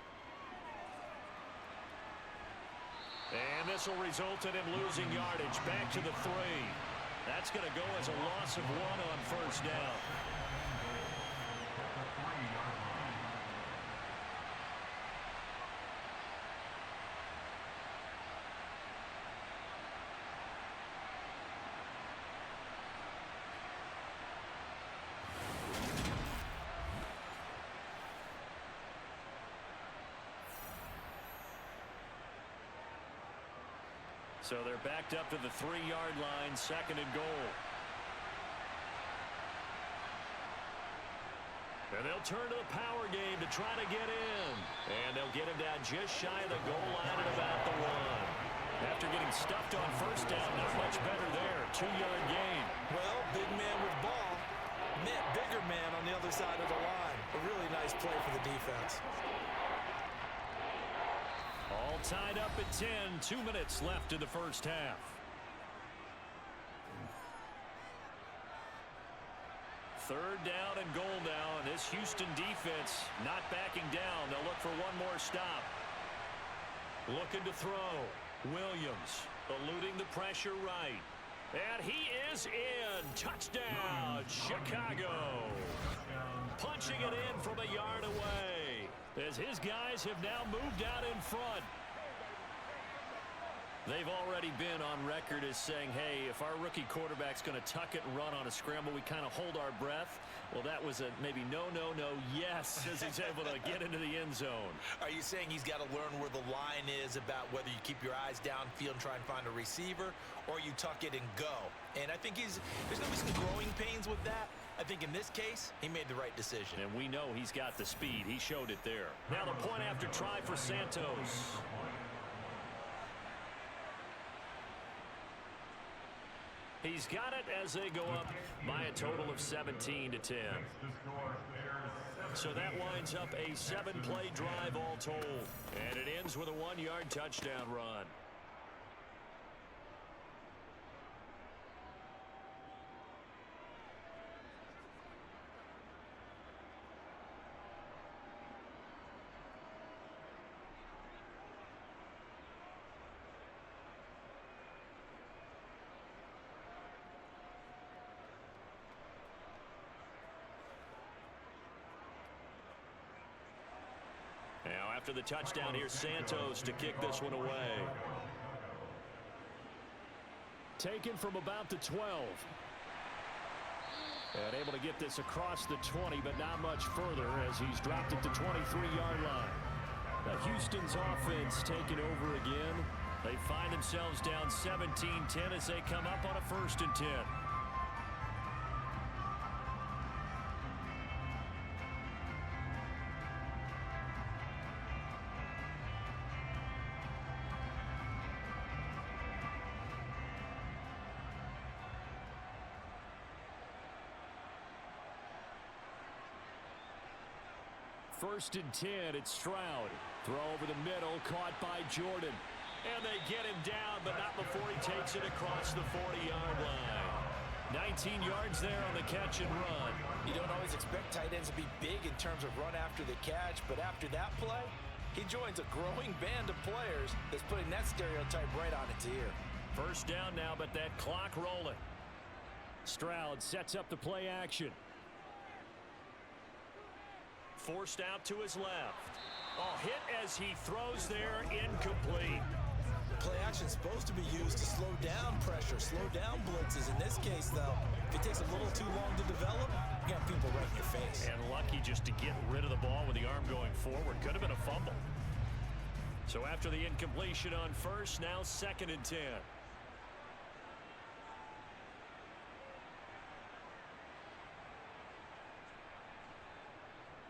And this will result in him losing yardage back to the 3. That's going to go as a loss of 1 on 1st down. So they're backed up to the 3-yard line, 2nd and goal. And they'll turn to the power game to try to get in. And they'll get him down just shy of the goal line at about the 1. After getting stuffed on 1st down, not much better there. 2-yard gain. Well, big man with ball meant bigger man on the other side of the line. A really nice play for the defense. All tied up at 10. 2 minutes left in the first half. Third down and goal now, and this Houston defense not backing down. They'll look for one more stop. Looking to throw. Williams eluding the pressure right. And he is in. Touchdown, Chicago. Punching it in from a yard away, as his guys have now moved out in front. They've already been on record as saying, hey, if our rookie quarterback's going to tuck it and run on a scramble, we kind of hold our breath. Well, that was a maybe no, yes, as he's able to get into the end zone. Are you saying he's got to learn where the line is about whether you keep your eyes downfield and try and find a receiver, or you tuck it and go? And I think there's going to be some growing pains with that. I think in this case, he made the right decision. And we know he's got the speed. He showed it there. Now the point after try for Santos. He's got it as they go up by a total of 17-10. So that winds up a 7-play drive all told. And it ends with a 1-yard touchdown run. Now after the touchdown, here's Santos to kick this one away. Taken from about the 12. And able to get this across the 20, but not much further as he's dropped at the 23-yard line. Now Houston's offense taking over again. They find themselves down 17-10 as they come up on a 1st and 10. First and 10, it's Stroud. Throw over the middle, caught by Jordan. And they get him down, but not before he takes it across the 40-yard line. 19 yards there on the catch and run. You don't always expect tight ends to be big in terms of run after the catch, but after that play, he joins a growing band of players that's putting that stereotype right on its ear. First down now, but that clock rolling. Stroud sets up the play action. Forced out to his left. Oh, hit as he throws there, incomplete. Play action is supposed to be used to slow down pressure, slow down blitzes. In this case, though, if it takes a little too long to develop, you got people right in your face. And lucky just to get rid of the ball with the arm going forward. Could have been a fumble. So after the incompletion on first, now 2nd and 10.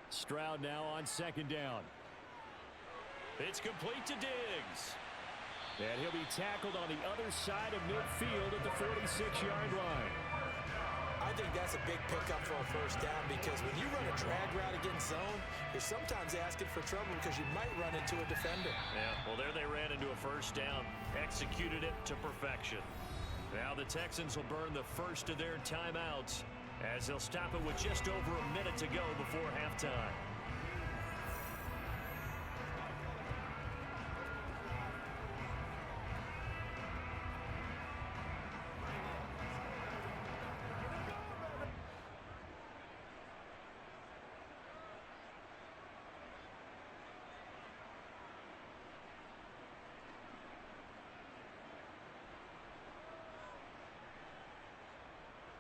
Stroud now on 2nd down. It's complete to Diggs. And he'll be tackled on the other side of midfield at the 46-yard line. I think that's a big pickup for a first down because when you run a drag route against zone, you're sometimes asking for trouble because you might run into a defender. Yeah, well, there they ran into a first down, executed it to perfection. Now the Texans will burn the first of their timeouts as they'll stop it with just over a minute to go before halftime.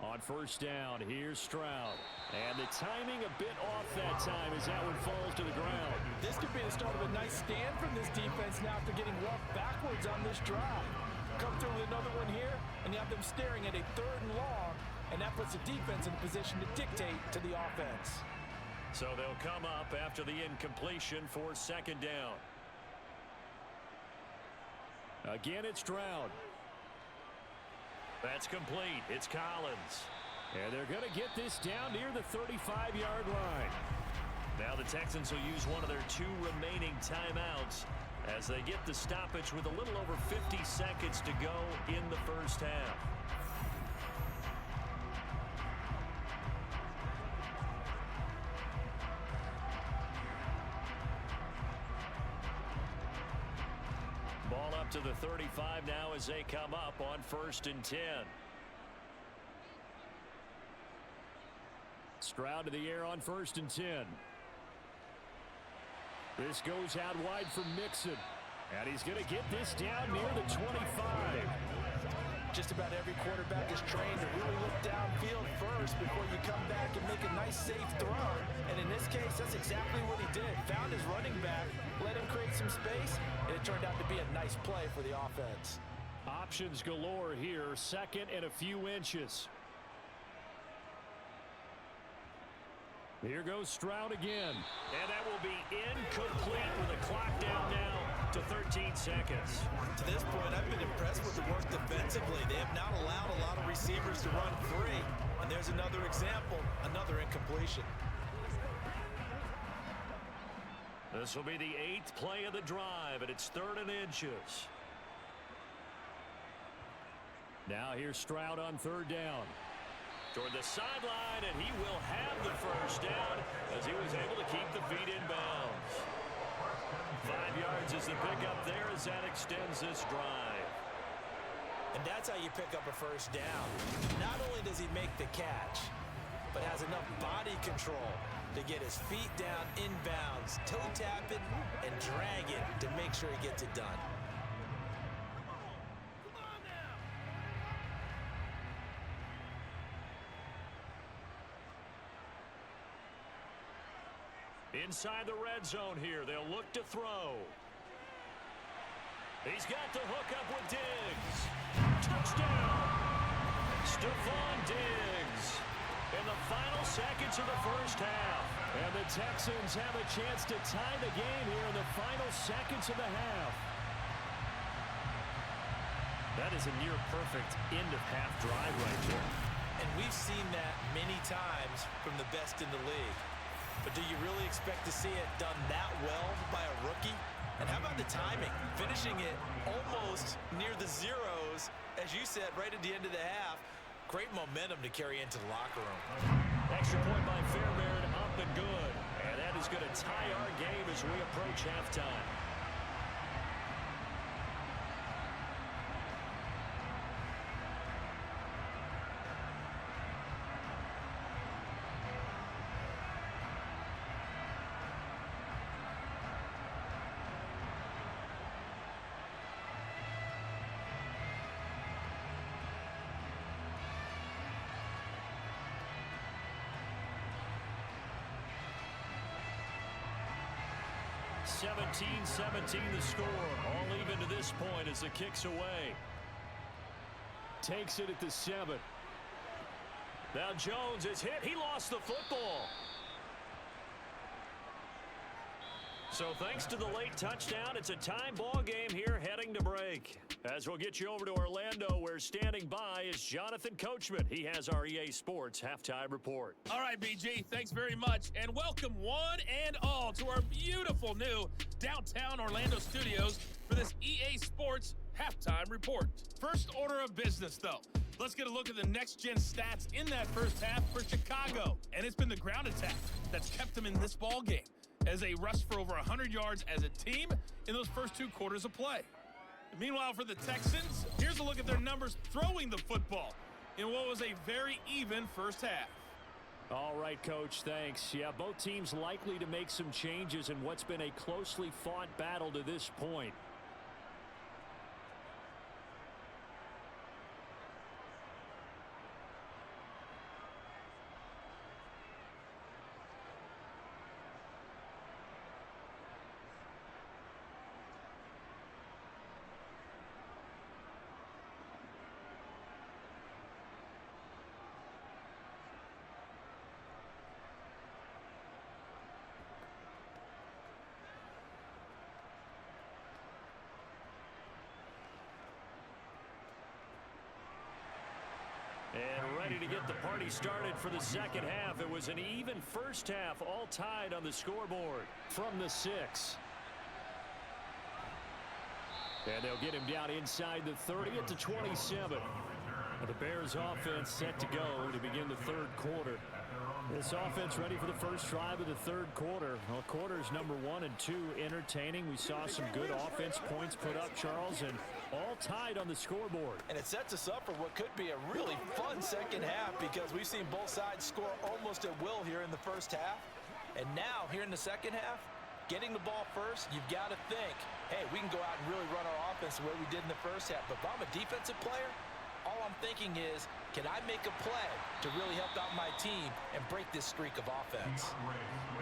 On first down, here's Stroud. And the timing a bit off that time as that one falls to the ground. This could be the start of a nice stand from this defense now after getting walked backwards on this drive. Come through with another one here, and you have them staring at a 3rd and long, and that puts the defense in a position to dictate to the offense. So they'll come up after the incompletion for 2nd down. Again, it's Stroud. That's complete. It's Collins. And they're going to get this down near the 35-yard line. Now the Texans will use one of their 2 remaining timeouts as they get the stoppage with a little over 50 seconds to go in the first half. Ball up to the 35 now as they come up on 1st and 10. Stroud to the air on 1st and 10. This goes out wide for Mixon. And he's going to get this down near the 25. Just about every quarterback is trained to really look downfield first before you come back and make a nice, safe throw. And in this case, that's exactly what he did. Found his running back, let him create some space, and it turned out to be a nice play for the offense. Options galore here, second and a few inches. Here goes Stroud again. And that will be incomplete with a clock down now to 13 seconds. To this point, I've been impressed with the work defensively. They have not allowed a lot of receivers to run free. And there's another example, another incompletion. This will be the 8th play of the drive, and it's 3rd and inches. Now here's Stroud on 3rd down. Toward the sideline, and he will have the first down as he was able to keep the feet in bounds. 5 yards is the pickup there as that extends this drive. And that's how you pick up a first down. Not only does he make the catch, but has enough body control to get his feet down inbounds, toe tap it, and drag it to make sure he gets it done. Inside the red zone here, they'll look to throw. He's got the hook up with Diggs. Touchdown! Stephon Diggs in the final seconds of the first half. And the Texans have a chance to tie the game here in the final seconds of the half. That is a near-perfect end-of-half drive right there. And we've seen that many times from the best in the league. But do you really expect to see it done that well by a rookie? And how about the timing? Finishing it almost near the zeros, as you said, right at the end of the half. Great momentum to carry into the locker room. Extra point by Fairbairn, up and good. And that is going to tie our game as we approach halftime. (17-17) the score. All even to this point as the kick's away. Takes it at the 7. Now Jones is hit. He lost the football. So thanks to the late touchdown, it's a time ball game here heading to break. As we'll get you over to Orlando, where standing by is Jonathan Coachman. He has our EA Sports halftime report. All right, BG, thanks very much, and welcome one and all to our beautiful new downtown Orlando studios for this EA Sports halftime report. First order of business, though. Let's get a look at the next-gen stats in that first half for Chicago. And it's been the ground attack that's kept them in this ball game, as they rushed for over 100 yards as a team in those first 2 quarters of play. Meanwhile, for the Texans, here's a look at their numbers throwing the football in what was a very even first half. All right, Coach, thanks. Yeah, both teams likely to make some changes in what's been a closely fought battle to this point. And ready to get the party started for the second half. It was an even first half, all tied on the scoreboard from the 6. And they'll get him down inside the 30 at the 27. The Bears offense set to go to begin the third quarter. This offense ready for the first drive of the third quarter. Well, quarters number 1 and 2 entertaining. We saw some good offense points put up, Charles, and all tied on the scoreboard. And it sets us up for what could be a really fun second half, because we've seen both sides score almost at will here in the first half. And now, here in the second half, getting the ball first, you've got to think, hey, we can go out and really run our offense the way we did in the first half. But if I'm a defensive player, all I'm thinking is, can I make a play to really help out my team and break this streak of offense?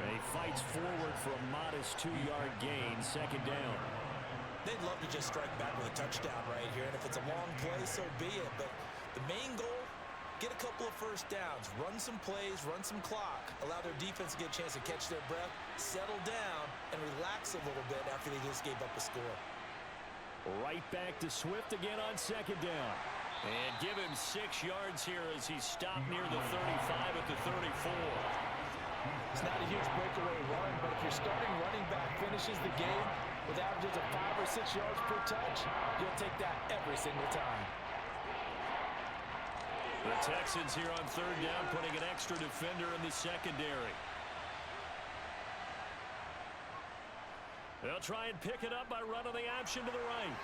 He fights forward for a modest 2-yard gain, second down. They'd love to just strike back with a touchdown right here, and if it's a long play, so be it. But the main goal, get a couple of first downs, run some plays, run some clock, allow their defense to get a chance to catch their breath, settle down, and relax a little bit after they just gave up a score. Right back to Swift again on second down. And give him 6 yards here as he stopped near the 35 at the 34. It's not a huge breakaway run, but if your starting running back finishes the game with averages of 5 or 6 yards per touch, you'll take that every single time. The Texans here on third down, putting an extra defender in the secondary. They'll try and pick it up by running the option to the right.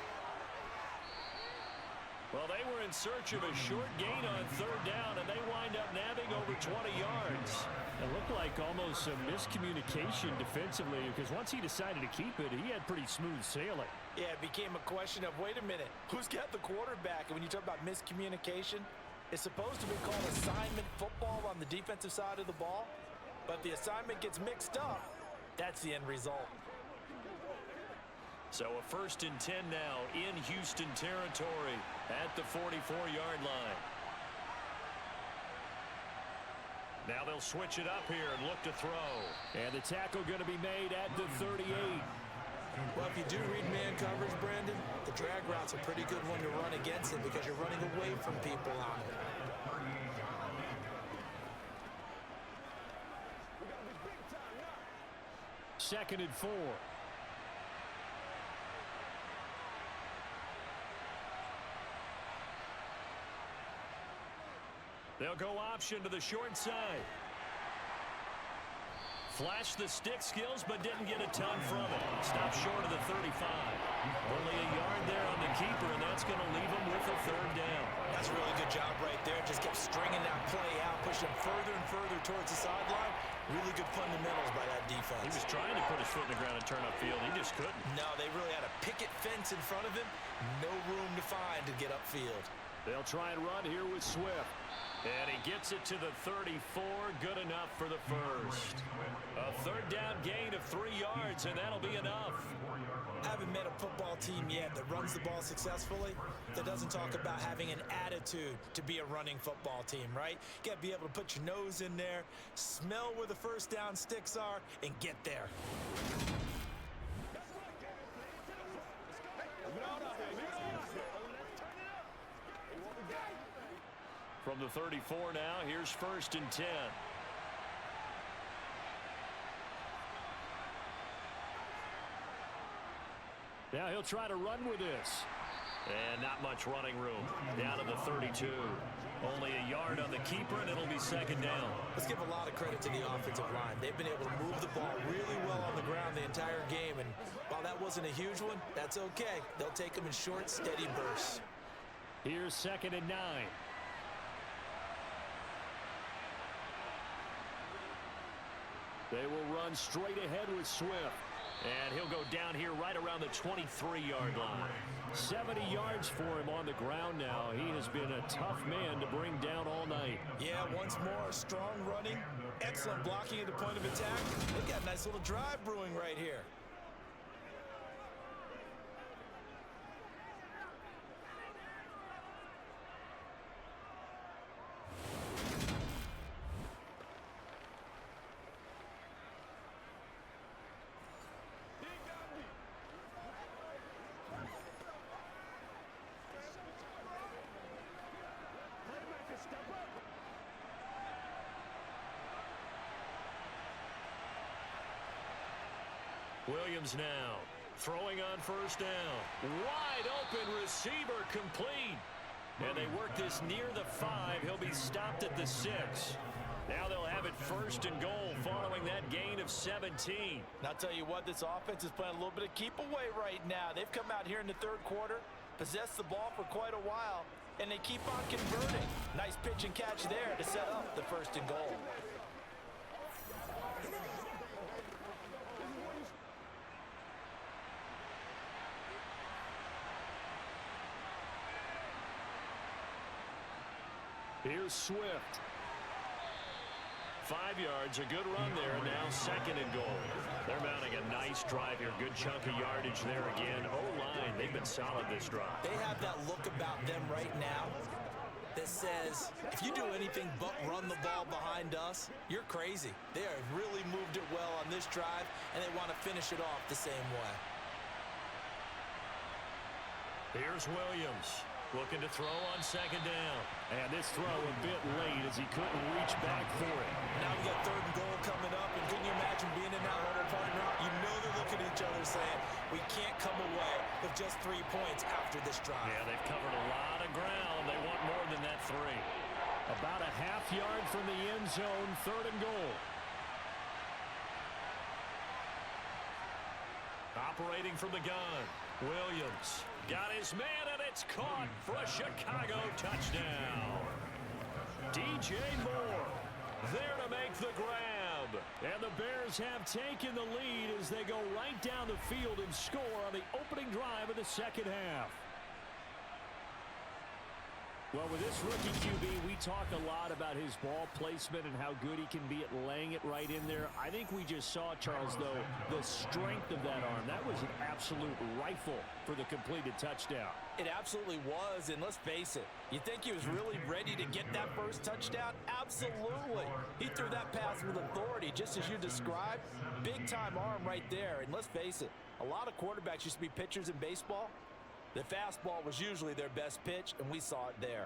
Well, they were in search of a short gain on third down, and they wind up nabbing over 20 yards. It looked like almost a miscommunication defensively, because once he decided to keep it, he had pretty smooth sailing. Yeah, it became a question of, wait a minute, who's got the quarterback? And when you talk about miscommunication, it's supposed to be called assignment football on the defensive side of the ball, but the assignment gets mixed up. That's the end result. So a 1st and 10 now in Houston territory at the 44-yard line. Now they'll switch it up here and look to throw. And the tackle going to be made at the 38. Well, if you do read man coverage, Brandon, the drag route's a pretty good one to run against it because you're running away from people on it. Second and 4. They'll go option to the short side. Flashed the stick skills, but didn't get a ton from it. Stopped short of the 35. Only a yard there on the keeper, and that's going to leave him with a third down. That's a really good job right there. Just kept stringing that play out, pushing him further and further towards the sideline. Really good fundamentals by that defense. He was trying to put his foot in the ground and turn upfield. He just couldn't. No, they really had a picket fence in front of him. No room to find to get upfield. They'll try and run here with Swift. And he gets it to the 34. Good enough for the first. A third down gain of 3 yards, and that'll be enough. I haven't met a football team yet that runs the ball successfully that doesn't talk about having an attitude to be a running football team, right? You got to be able to put your nose in there, smell where the first down sticks are, and get there. From the 34 now, here's 1st and 10. Now he'll try to run with this. And not much running room. Down to the 32. Only a yard on the keeper, and it'll be second down. Let's give a lot of credit to the offensive line. They've been able to move the ball really well on the ground the entire game. And while that wasn't a huge one, that's okay. They'll take them in short, steady bursts. Here's 2nd and 9. They will run straight ahead with Swift. And he'll go down here right around the 23-yard line. 70 yards for him on the ground now. He has been a tough man to bring down all night. Yeah, once more, strong running, excellent blocking at the point of attack. They've got a nice little drive brewing right here. Williams now throwing on first down. Wide open receiver complete. And they work this near the 5. He'll be stopped at the 6. Now they'll have it 1st and goal following that gain of 17. And I'll tell you what, this offense is playing a little bit of keep away right now. They've come out here in the third quarter, possessed the ball for quite a while, and they keep on converting. Nice pitch and catch there to set up the 1st and goal. Here's Swift. 5 yards, a good run there. Now 2nd and goal. They're mounting a nice drive here. Good chunk of yardage there again. O-line, they've been solid this drive. They have that look about them right now that says, if you do anything but run the ball behind us, you're crazy. They have really moved it well on this drive, and they want to finish it off the same way. Here's Williams. Looking to throw on 2nd down. And this throw a bit late as he couldn't reach back for it. Now we got 3rd and goal coming up, and can you imagine being in that huddle, partner? You know they're looking at each other saying, we can't come away with just 3 points after this drive. Yeah, they've covered a lot of ground. They want more than that 3. About a half yard from the end zone, 3rd and goal. Operating from the gun, Williams got his man, and it's caught for a Chicago touchdown. DJ Moore there to make the grab. And the Bears have taken the lead as they go right down the field and score on the opening drive of the 2nd half. Well, with this rookie QB, we talk a lot about his ball placement and how good he can be at laying it right in there. I think we just saw, Charles, though, the strength of that arm. That was an absolute rifle for the completed touchdown. It absolutely was, and let's face it, you think he was really ready to get that first touchdown? Absolutely. He threw that pass with authority, just as you described. Big-time arm right there, and let's face it, a lot of quarterbacks used to be pitchers in baseball. The fastball was usually their best pitch, and we saw it there.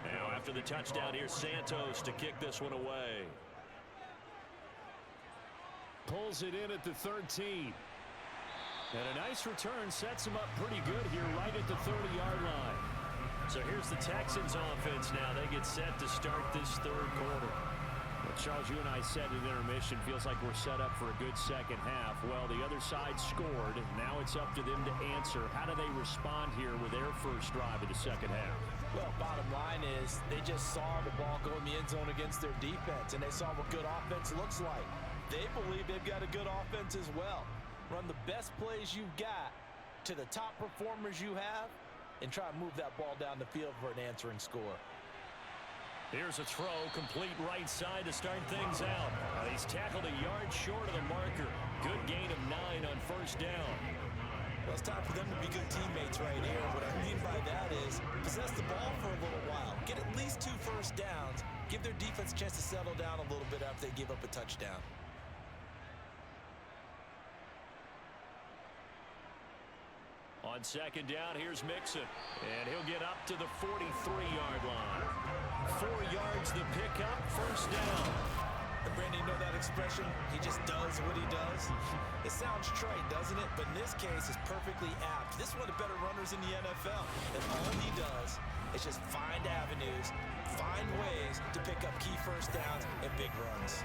Now after the touchdown, here's Santos to kick this one away. Pulls it in at the 13. And a nice return sets him up pretty good here right at the 30-yard line. So here's the Texans offense now. They get set to start this 3rd quarter. Well, Charles, you and I said at intermission, feels like we're set up for a good 2nd half. Well, the other side scored. Now it's up to them to answer. How do they respond here with their first drive of the 2nd half? Well, bottom line is they just saw the ball go in the end zone against their defense, and they saw what good offense looks like. They believe they've got a good offense as well. Run the best plays you've got to the top performers you have and try and move that ball down the field for an answering score. Here's a throw, complete right side to start things out. He's tackled a yard short of the marker. Good gain of 9 on 1st down. Well, it's time for them to be good teammates right here. What I mean by that is possess the ball for a little while. Get at least 2 first downs. Give their defense a chance to settle down a little bit after they give up a touchdown. On 2nd down, here's Mixon. And he'll get up to the 43-yard line. 4 yards the pickup, 1st down. And Brandon, you know that expression? He just does what he does. It sounds trite, doesn't it? But in this case, it's perfectly apt. This is one of the better runners in the NFL. And all he does is just find avenues, find ways to pick up key first downs and big runs.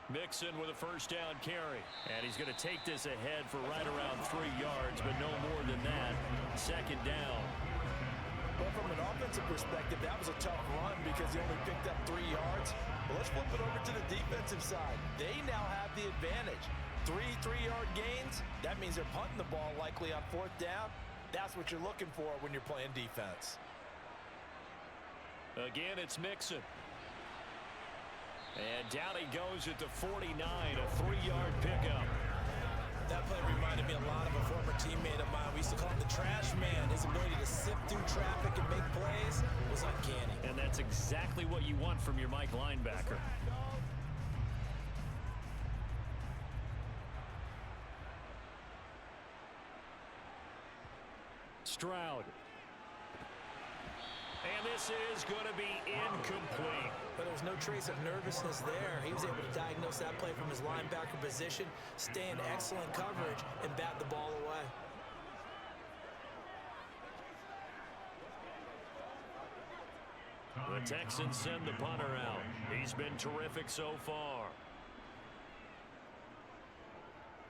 Mixon with a 1st down carry. And he's going to take this ahead for right around 3 yards, but no more than that. 2nd down. Well, from an offensive perspective, that was a tough run because he only picked up 3 yards. But let's flip it over to the defensive side. They now have the advantage. 3 3-yard gains, that means they're punting the ball likely on 4th down. That's what you're looking for when you're playing defense. Again, it's Mixon. And down he goes at the 49, a 3-yard pickup. That play reminded me a lot of a former teammate of mine. We used to call him the trash man. His ability to sift through traffic and make plays was uncanny. And that's exactly what you want from your Mike linebacker. Stroud. And this is going to be incomplete. But it was no trace of nervousness there. He was able to diagnose that play from his linebacker position, stay in excellent coverage, and bat the ball away. The Texans send the punter out. He's been terrific so far.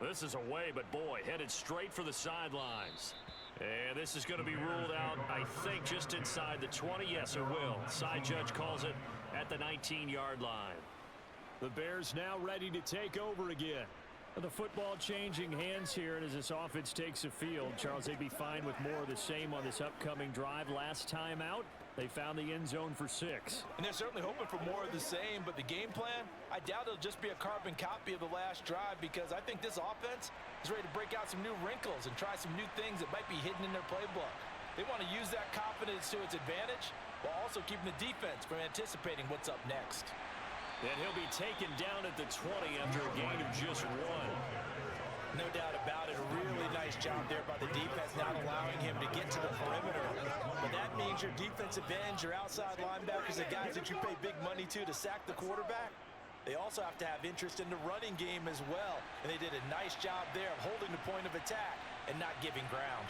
This is away, but boy, headed straight for the sidelines. And this is going to be ruled out, I think, just inside the 20. Yes, it will. Side judge calls it at the 19-yard line. The Bears now ready to take over again. The football changing hands here, and as this offense takes the field, Charles, they'd be fine with more of the same on this upcoming drive. Last time out, they found the end zone for 6. And they're certainly hoping for more of the same, but the game plan, I doubt it'll just be a carbon copy of the last drive, because I think this offense is ready to break out some new wrinkles and try some new things that might be hidden in their playbook. They want to use that confidence to its advantage while also keeping the defense from anticipating what's up next. And he'll be taken down at the 20 after a gain of just 1. No doubt about it. A really nice job there by the defense, not allowing him to get to the perimeter. But that means your defensive ends, your outside linebackers, the guys that you pay big money to sack the quarterback, they also have to have interest in the running game as well. And they did a nice job there of holding the point of attack and not giving ground.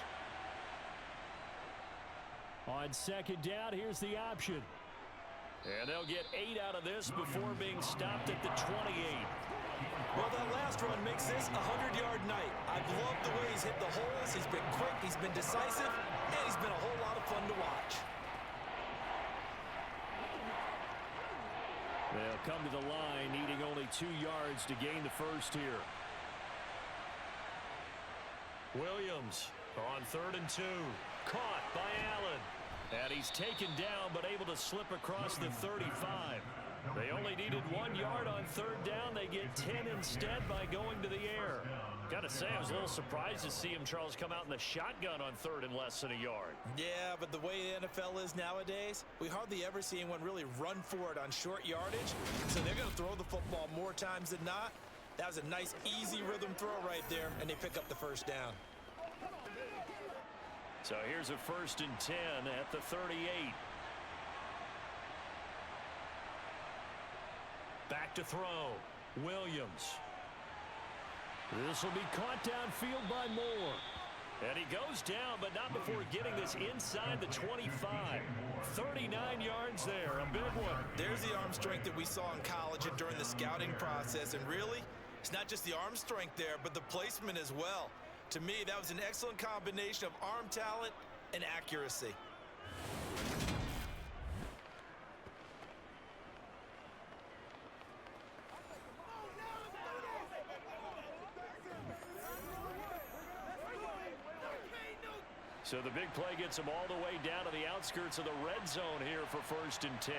On second down, here's the option. And they'll get 8 out of this before being stopped at the 28. Well, that last run makes this a 100-yard night. I've loved the way he's hit the holes. He's been quick, he's been decisive, and he's been a whole lot of fun to watch. They'll come to the line, needing only 2 yards to gain the first here. Williams on 3rd and 2. Caught by Allen. And he's taken down, but able to slip across the 35. They only needed 1 yard on 3rd down. They get 10 instead by going to the air. Got to say, I was a little surprised to see him, Charles, come out in the shotgun on 3rd and less than a yard. Yeah, but the way the NFL is nowadays, we hardly ever see anyone really run for it on short yardage. So they're going to throw the football more times than not. That was a nice, easy rhythm throw right there, and they pick up the first down. So here's a 1st and 10 at the 38. Back to throw. Williams. This will be caught downfield by Moore. And he goes down, but not before getting this inside the 25. 39 yards there, a big one. There's the arm strength that we saw in college and during the scouting process. And really, it's not just the arm strength there, but the placement as well. To me, that was an excellent combination of arm talent and accuracy. So the big play gets him all the way down to the outskirts of the red zone here for 1st and 10.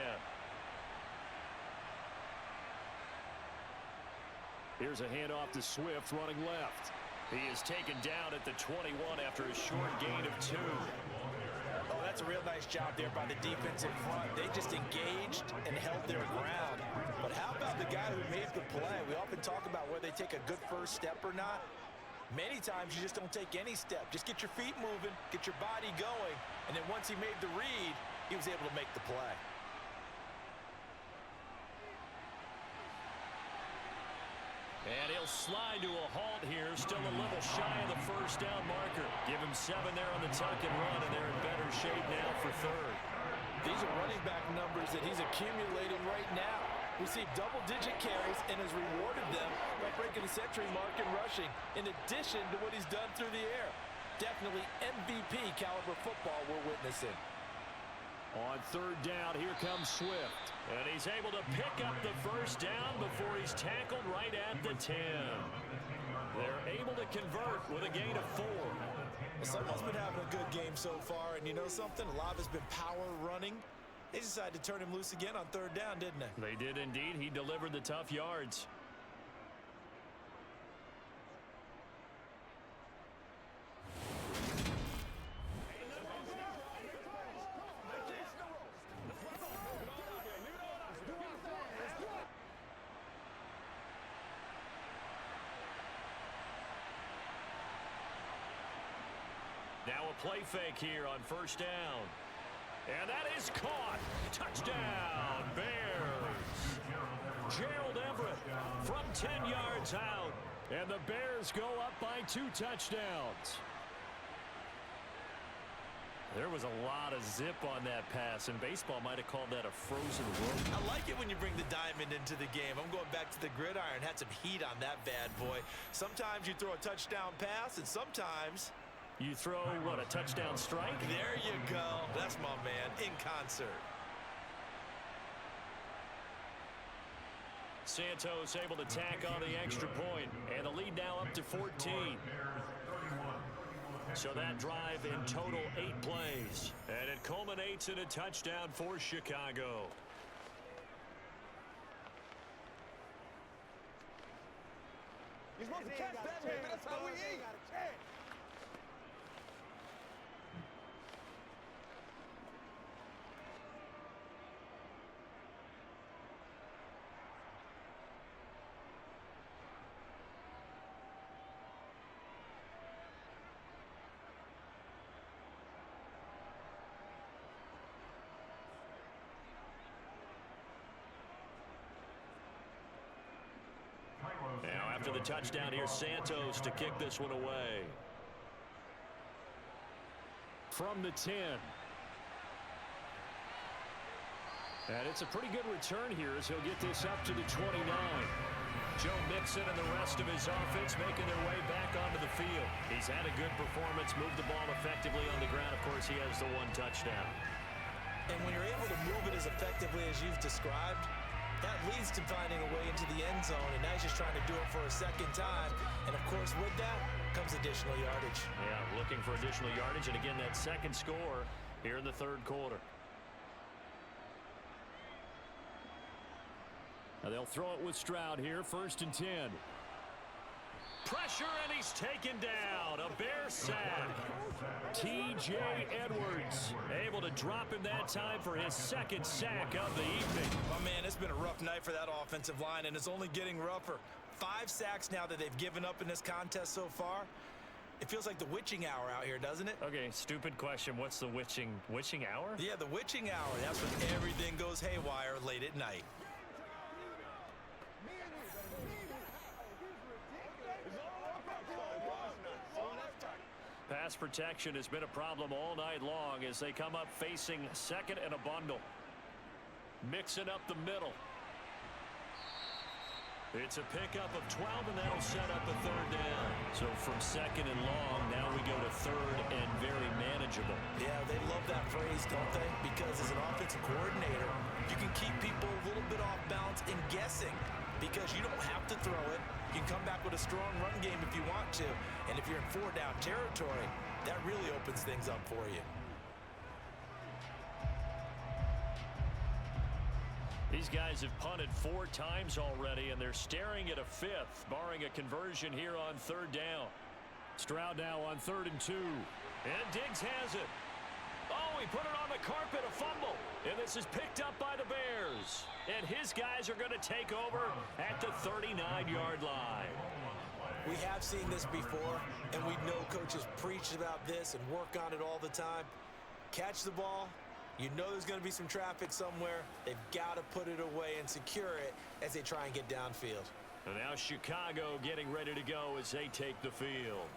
Here's a handoff to Swift running left. He is taken down at the 21 after a short gain of 2. Oh, that's a real nice job there by the defense in front. They just engaged and held their ground. But how about the guy who made the play? We often talk about whether they take a good first step or not. Many times you just don't take any step. Just get your feet moving, get your body going, and then once he made the read, he was able to make the play. And he'll slide to a halt here, still a little shy of the first down marker. Give him 7 there on the tuck and run, and they're in better shape now for 3rd. These are running back numbers that he's accumulating right now. Received double-digit carries and has rewarded them by breaking the century mark in rushing, in addition to what he's done through the air. Definitely MVP caliber football we're witnessing. On 3rd down, here comes Swift. And he's able to pick up the first down before he's tackled right at the 10. They're able to convert with a gain of 4. Someone's been having a good game so far, and you know something? A lot has been power running. They decided to turn him loose again on 3rd down, didn't they? They did indeed. He delivered the tough yards. Now a play fake here on 1st down. And that is caught. Touchdown, Bears. 10 yards out. And the Bears go up by 2 touchdowns. There was a lot of zip on that pass, and baseball might have called that a frozen rope. I like it when you bring the diamond into the game. I'm going back to the gridiron. Had some heat on that bad boy. Sometimes you throw a touchdown pass, and sometimes you throw, what, a touchdown strike? There you go. That's my man, in concert. Santos able to tack on the extra point, and the lead now up to 14. So that drive in total 8 plays, and it culminates in a touchdown for Chicago. You're supposed to catch that, man. That's how we eat. Now after the touchdown, here's Santos to kick this one away. From the 10. And it's a pretty good return here as he'll get this up to the 29. Joe Mixon and the rest of his offense making their way back onto the field. He's had a good performance, moved the ball effectively on the ground. Of course, he has the 1 touchdown. And when you're able to move it as effectively as you've described, that leads to finding a way into the end zone, and now he's just trying to do it for a second time. And, of course, with that comes additional yardage. Yeah, looking for additional yardage, and again, that second score here in the 3rd quarter. Now they'll throw it with Stroud here, 1st and 10. Pressure, and he's taken down. A Bear sack. T.J. Edwards able to drop him that time for his 2nd sack of the evening. Oh, man, it's been a rough night for that offensive line, and it's only getting rougher. 5 sacks now that they've given up in this contest so far. It feels like the witching hour out here, doesn't it? Okay, stupid question. What's the witching hour? Yeah, the witching hour. That's when everything goes haywire late at night. Pass protection has been a problem all night long as they come up facing 2nd and a bundle. Mixing up the middle. It's a pickup of 12, and that'll set up a 3rd down. So from 2nd and long, now we go to 3rd and very manageable. Yeah, they love that phrase, don't they? Because as an offensive coordinator, you can keep people a little bit off balance and guessing because you don't have to throw it. You can come back with a strong run game if you want to. And if you're in 4-down territory, that really opens things up for you. These guys have punted 4 times already, and they're staring at a 5th, barring a conversion here on 3rd down. Stroud now on 3rd and 2. And Diggs has it. Oh, he put it on the carpet, a fumble. And this is picked up by the Bears. And his guys are going to take over at the 39-yard line. We have seen this before, and we know coaches preach about this and work on it all the time. Catch the ball. You know there's going to be some traffic somewhere. They've got to put it away and secure it as they try and get downfield. And now Chicago getting ready to go as they take the field.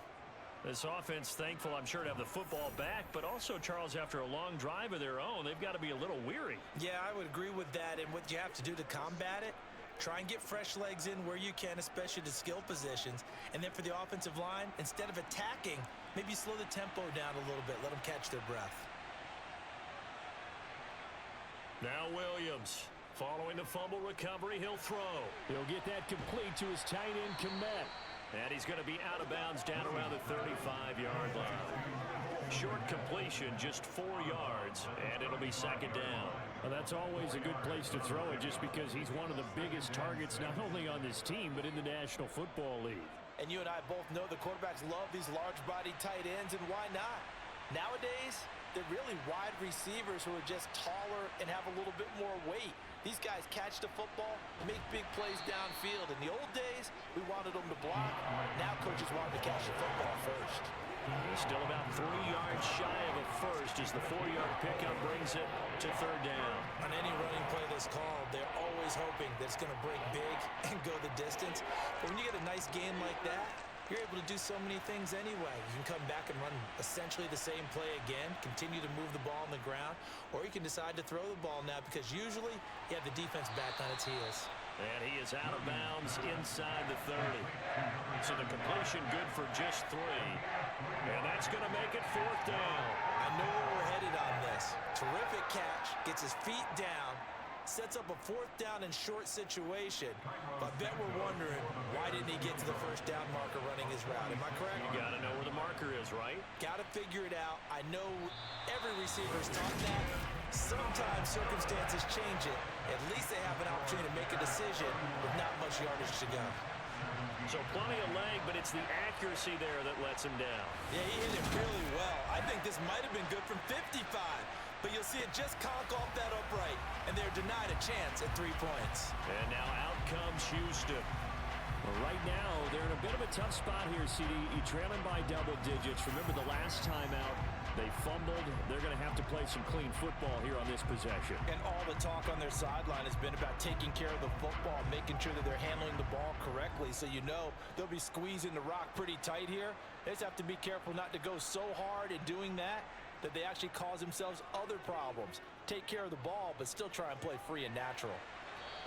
This offense thankful, I'm sure, to have the football back, but also, Charles, after a long drive of their own, they've got to be a little weary. Yeah, I would agree with that, and what you have to do to combat it, try and get fresh legs in where you can, especially the skill positions. And then for the offensive line, instead of attacking, maybe slow the tempo down a little bit, let them catch their breath. Now Williams, following the fumble recovery, he'll throw. He'll get that complete to his tight end, Kmet. And he's going to be out of bounds down around the 35-yard line. Short completion, just 4 yards, and it'll be 2nd down. Well, that's always a good place to throw it just because he's one of the biggest targets not only on this team but in the National Football League. And you and I both know the quarterbacks love these large-body tight ends, and why not? Nowadays, they're really wide receivers who are just taller and have a little bit more weight. These guys catch the football, make big plays downfield. In the old days, we wanted them to block. Now coaches want them to catch the football first. Still about 3 yards shy of a first as the 4-yard pickup brings it to 3rd down. On any running play that's called, they're always always hoping that it's going to break big and go the distance. But when you get a nice game like that, you're able to do so many things anyway. You can come back and run essentially the same play again, continue to move the ball on the ground, or you can decide to throw the ball now because usually you have the defense back on its heels. And he is out of bounds inside the 30. So the completion good for just 3. And that's going to make it 4th down. I know where we're headed on this. Terrific catch, gets his feet down, sets up a 4th down and short situation. But I bet we're wondering, why didn't he get to the first down marker running his route? Am I correct? You got to know where the marker is, right? Got to figure it out. I know every receiver's taught that. Sometimes circumstances change it. At least they have an opportunity to make a decision with not much yardage to go. So plenty of leg, but it's the accuracy there that lets him down. Yeah, he hit it really well. I think this might have been good from 55. But you'll see it just conk off that upright, and they're denied a chance at 3 points. And now out comes Houston. Well, right now, they're in a bit of a tough spot here, CD. You're trailing by double digits. Remember the last time out, they fumbled. They're going to have to play some clean football here on this possession. And all the talk on their sideline has been about taking care of the football, making sure that they're handling the ball correctly. So you know they'll be squeezing the rock pretty tight here. They just have to be careful not to go so hard in doing that they actually cause themselves other problems. Take care of the ball, but still try and play free and natural.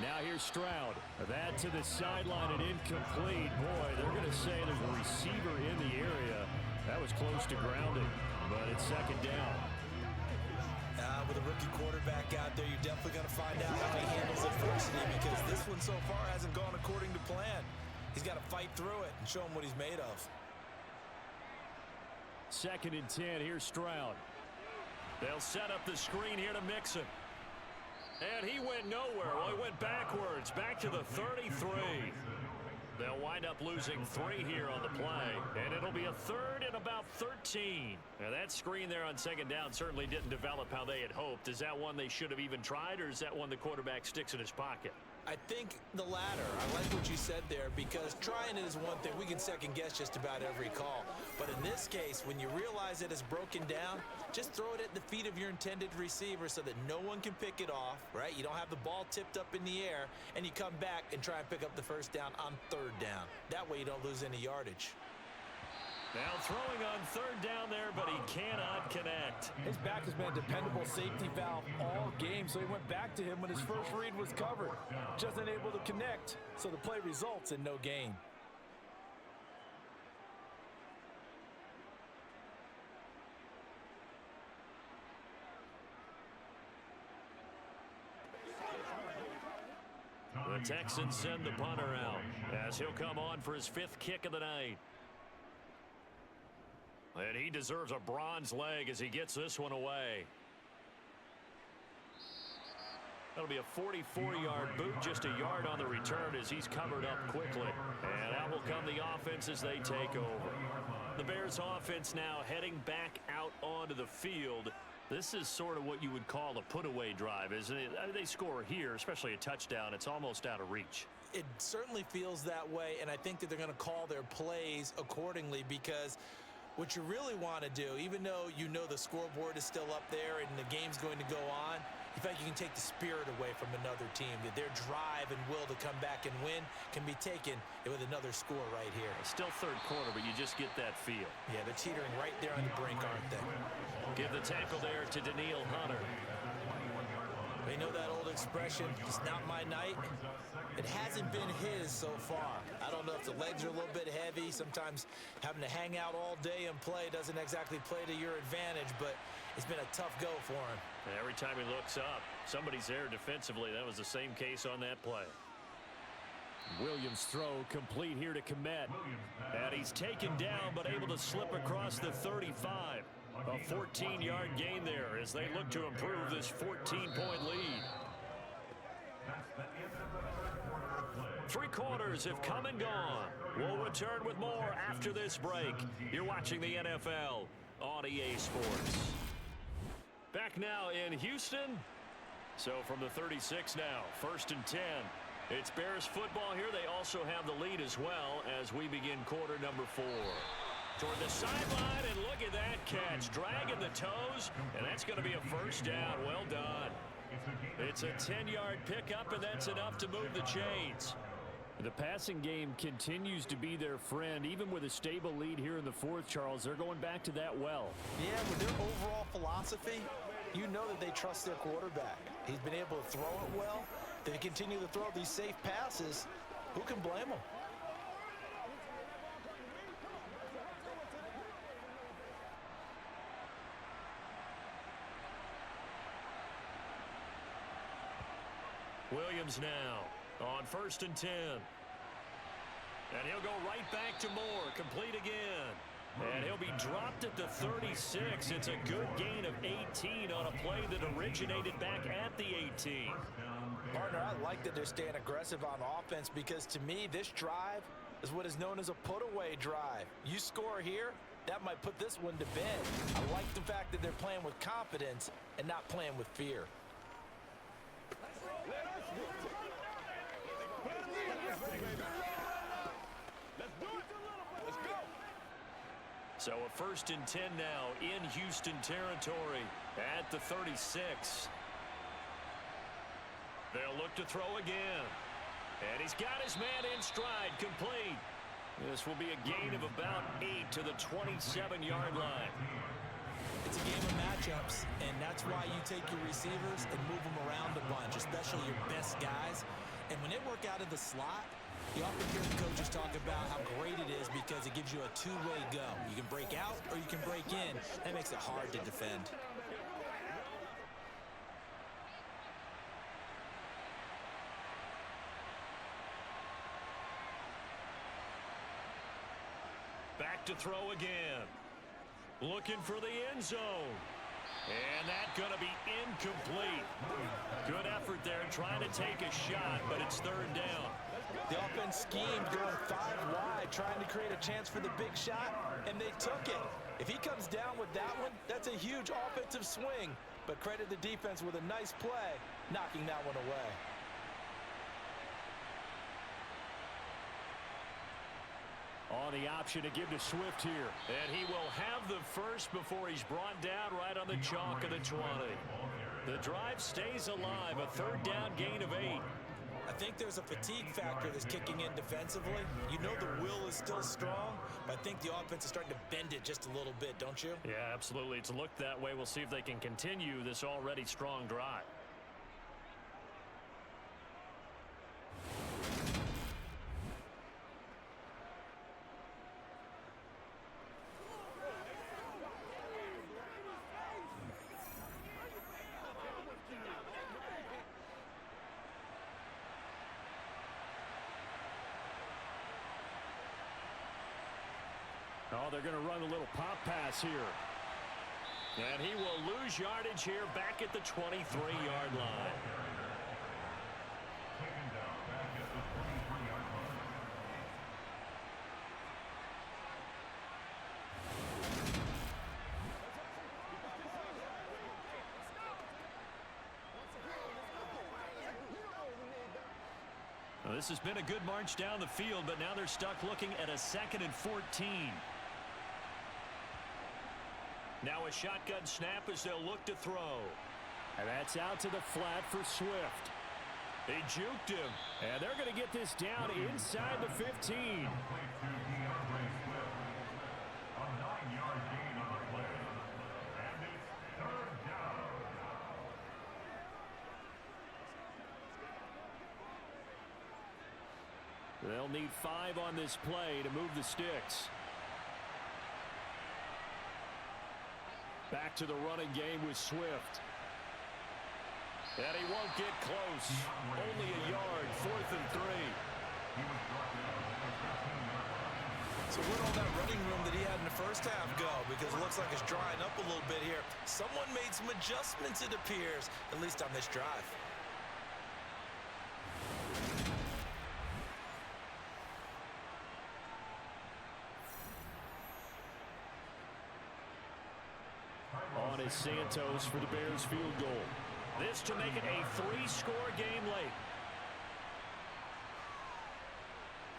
Now here's Stroud. That to the sideline and incomplete. Boy, they're going to say there's a receiver in the area. That was close to grounding, but it's 2nd down. With a rookie quarterback out there, you're definitely going to find out how he handles adversity because this one so far hasn't gone according to plan. He's got to fight through it and show him what he's made of. 2nd and 10. Here's Stroud. They'll set up the screen here to Mixon. And he went nowhere. Well, he went backwards, back to the 33. They'll wind up losing 3 here on the play. And it'll be a 3rd and about 13. Now, that screen there on 2nd down certainly didn't develop how they had hoped. Is that one they should have even tried, or is that one the quarterback sticks in his pocket? I think the latter. I like what you said there because trying it is one thing. We can second guess just about every call. But in this case, when you realize that it's broken down, just throw it at the feet of your intended receiver so that no one can pick it off, right? You don't have the ball tipped up in the air, and you come back and try and pick up the first down on 3rd down. That way you don't lose any yardage. Now throwing on 3rd down there, but he cannot connect. His back has been a dependable safety valve all game, so he went back to him when his first read was covered. Just unable to connect, so the play results in no gain. The Texans send the punter out as he'll come on for his 5th kick of the night. And he deserves a bronze leg as he gets this one away. That'll be a 44-yard boot, just a yard on the return as he's covered up quickly. And out will come the offense as they take over. The Bears offense now heading back out onto the field. This is sort of what you would call a put-away drive, isn't it? I mean, they score here, especially a touchdown. It's almost out of reach. It certainly feels that way, and I think that they're going to call their plays accordingly because what you really want to do, even though you know the scoreboard is still up there and the game's going to go on, you feel like you can take the spirit away from another team. That their drive and will to come back and win can be taken with another score right here. It's still 3rd quarter, but you just get that feel. Yeah, they're teetering right there on the brink, aren't they? Give the tackle there to Daniil Hunter. You know that old expression, it's not my night? It hasn't been his so far. I don't know if the legs are a little bit heavy. Sometimes having to hang out all day and play doesn't exactly play to your advantage, but it's been a tough go for him. And every time he looks up, somebody's there defensively. That was the same case on that play. Williams' throw complete here to Kmet. And he's taken down, but able to slip across the 35. A 14-yard gain there as they look to improve this 14-point lead. 3 quarters have come and gone. We'll return with more after this break. You're watching the NFL on EA Sports. Back now in Houston. So from the 36 now, 1st and 10. It's Bears football here. They also have the lead as well as we begin quarter number 4. Toward the sideline, and look at that catch. Dragging the toes, and that's going to be a first down. Well done. It's a 10-yard pickup, and that's enough to move the chains. The passing game continues to be their friend. Even with a stable lead here in the fourth, Charles, they're going back to that well. Yeah, with their overall philosophy, you know that they trust their quarterback. He's been able to throw it well. They continue to throw these safe passes. Who can blame them? Williams now on 1st and 10. And he'll go right back to Moore, complete again. And he'll be dropped at the 36. It's a good gain of 18 on a play that originated back at the 18. Partner, I like that they're staying aggressive on offense because to me, this drive is what is known as a put-away drive. You score here, that might put this one to bed. I like the fact that they're playing with confidence and not playing with fear. So a 1st and 10 now in Houston territory at the 36. They'll look to throw again. And he's got his man in stride, complete. This will be a gain of about 8 to the 27-yard line. It's a game of matchups, and that's why you take your receivers and move them around a bunch, especially your best guys. And when they work out of the slot, you often hear the coaches talk about how great it is because it gives you a two-way go. You can break out or you can break in. That makes it hard to defend. Back to throw again. Looking for the end zone. And that's going to be incomplete. Good effort there trying to take a shot, but it's 3rd down. The offense schemed going 5 wide, trying to create a chance for the big shot, and they took it. If he comes down with that one, that's a huge offensive swing. But credit the defense with a nice play, knocking that one away. On the option to give to Swift here. And he will have the first before he's brought down right on the chalk of the 20. The drive stays alive, a 3rd down gain of 8. I think there's a fatigue factor that's kicking in defensively. You know the will is still strong, but I think the offense is starting to bend it just a little bit, don't you? Yeah, absolutely. It's looked that way. We'll see if they can continue this already strong drive. Oh, they're going to run a little pop pass here. And he will lose yardage here back at the 23-yard line. Well, this has been a good march down the field, but now they're stuck looking at a 2nd and 14. Now a shotgun snap as they'll look to throw. And that's out to the flat for Swift. They juked him. And they're going to get this down inside the 15. They'll need 5 on this play to move the sticks. Back to the running game with Swift. And he won't get close. Only a yard, 4th and 3. So where'd all that running room that he had in the first half go? Because it looks like it's drying up a little bit here. Someone made some adjustments, it appears, at least on this drive. On is Santos for the Bears field goal. This to make it a 3-score game late.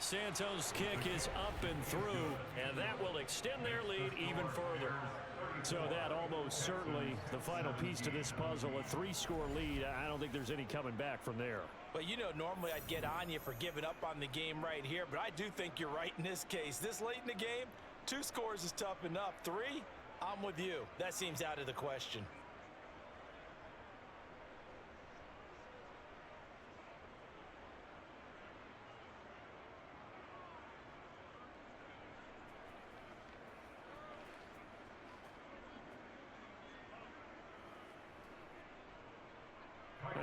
Santos' kick is up and through, and that will extend their lead even further. So that almost certainly the final piece to this puzzle, a 3-score lead. I don't think there's any coming back from there. Well, you know, normally I'd get on you for giving up on the game right here, but I do think you're right in this case. This late in the game, 2 scores is tough enough. 3, I'm with you. That seems out of the question.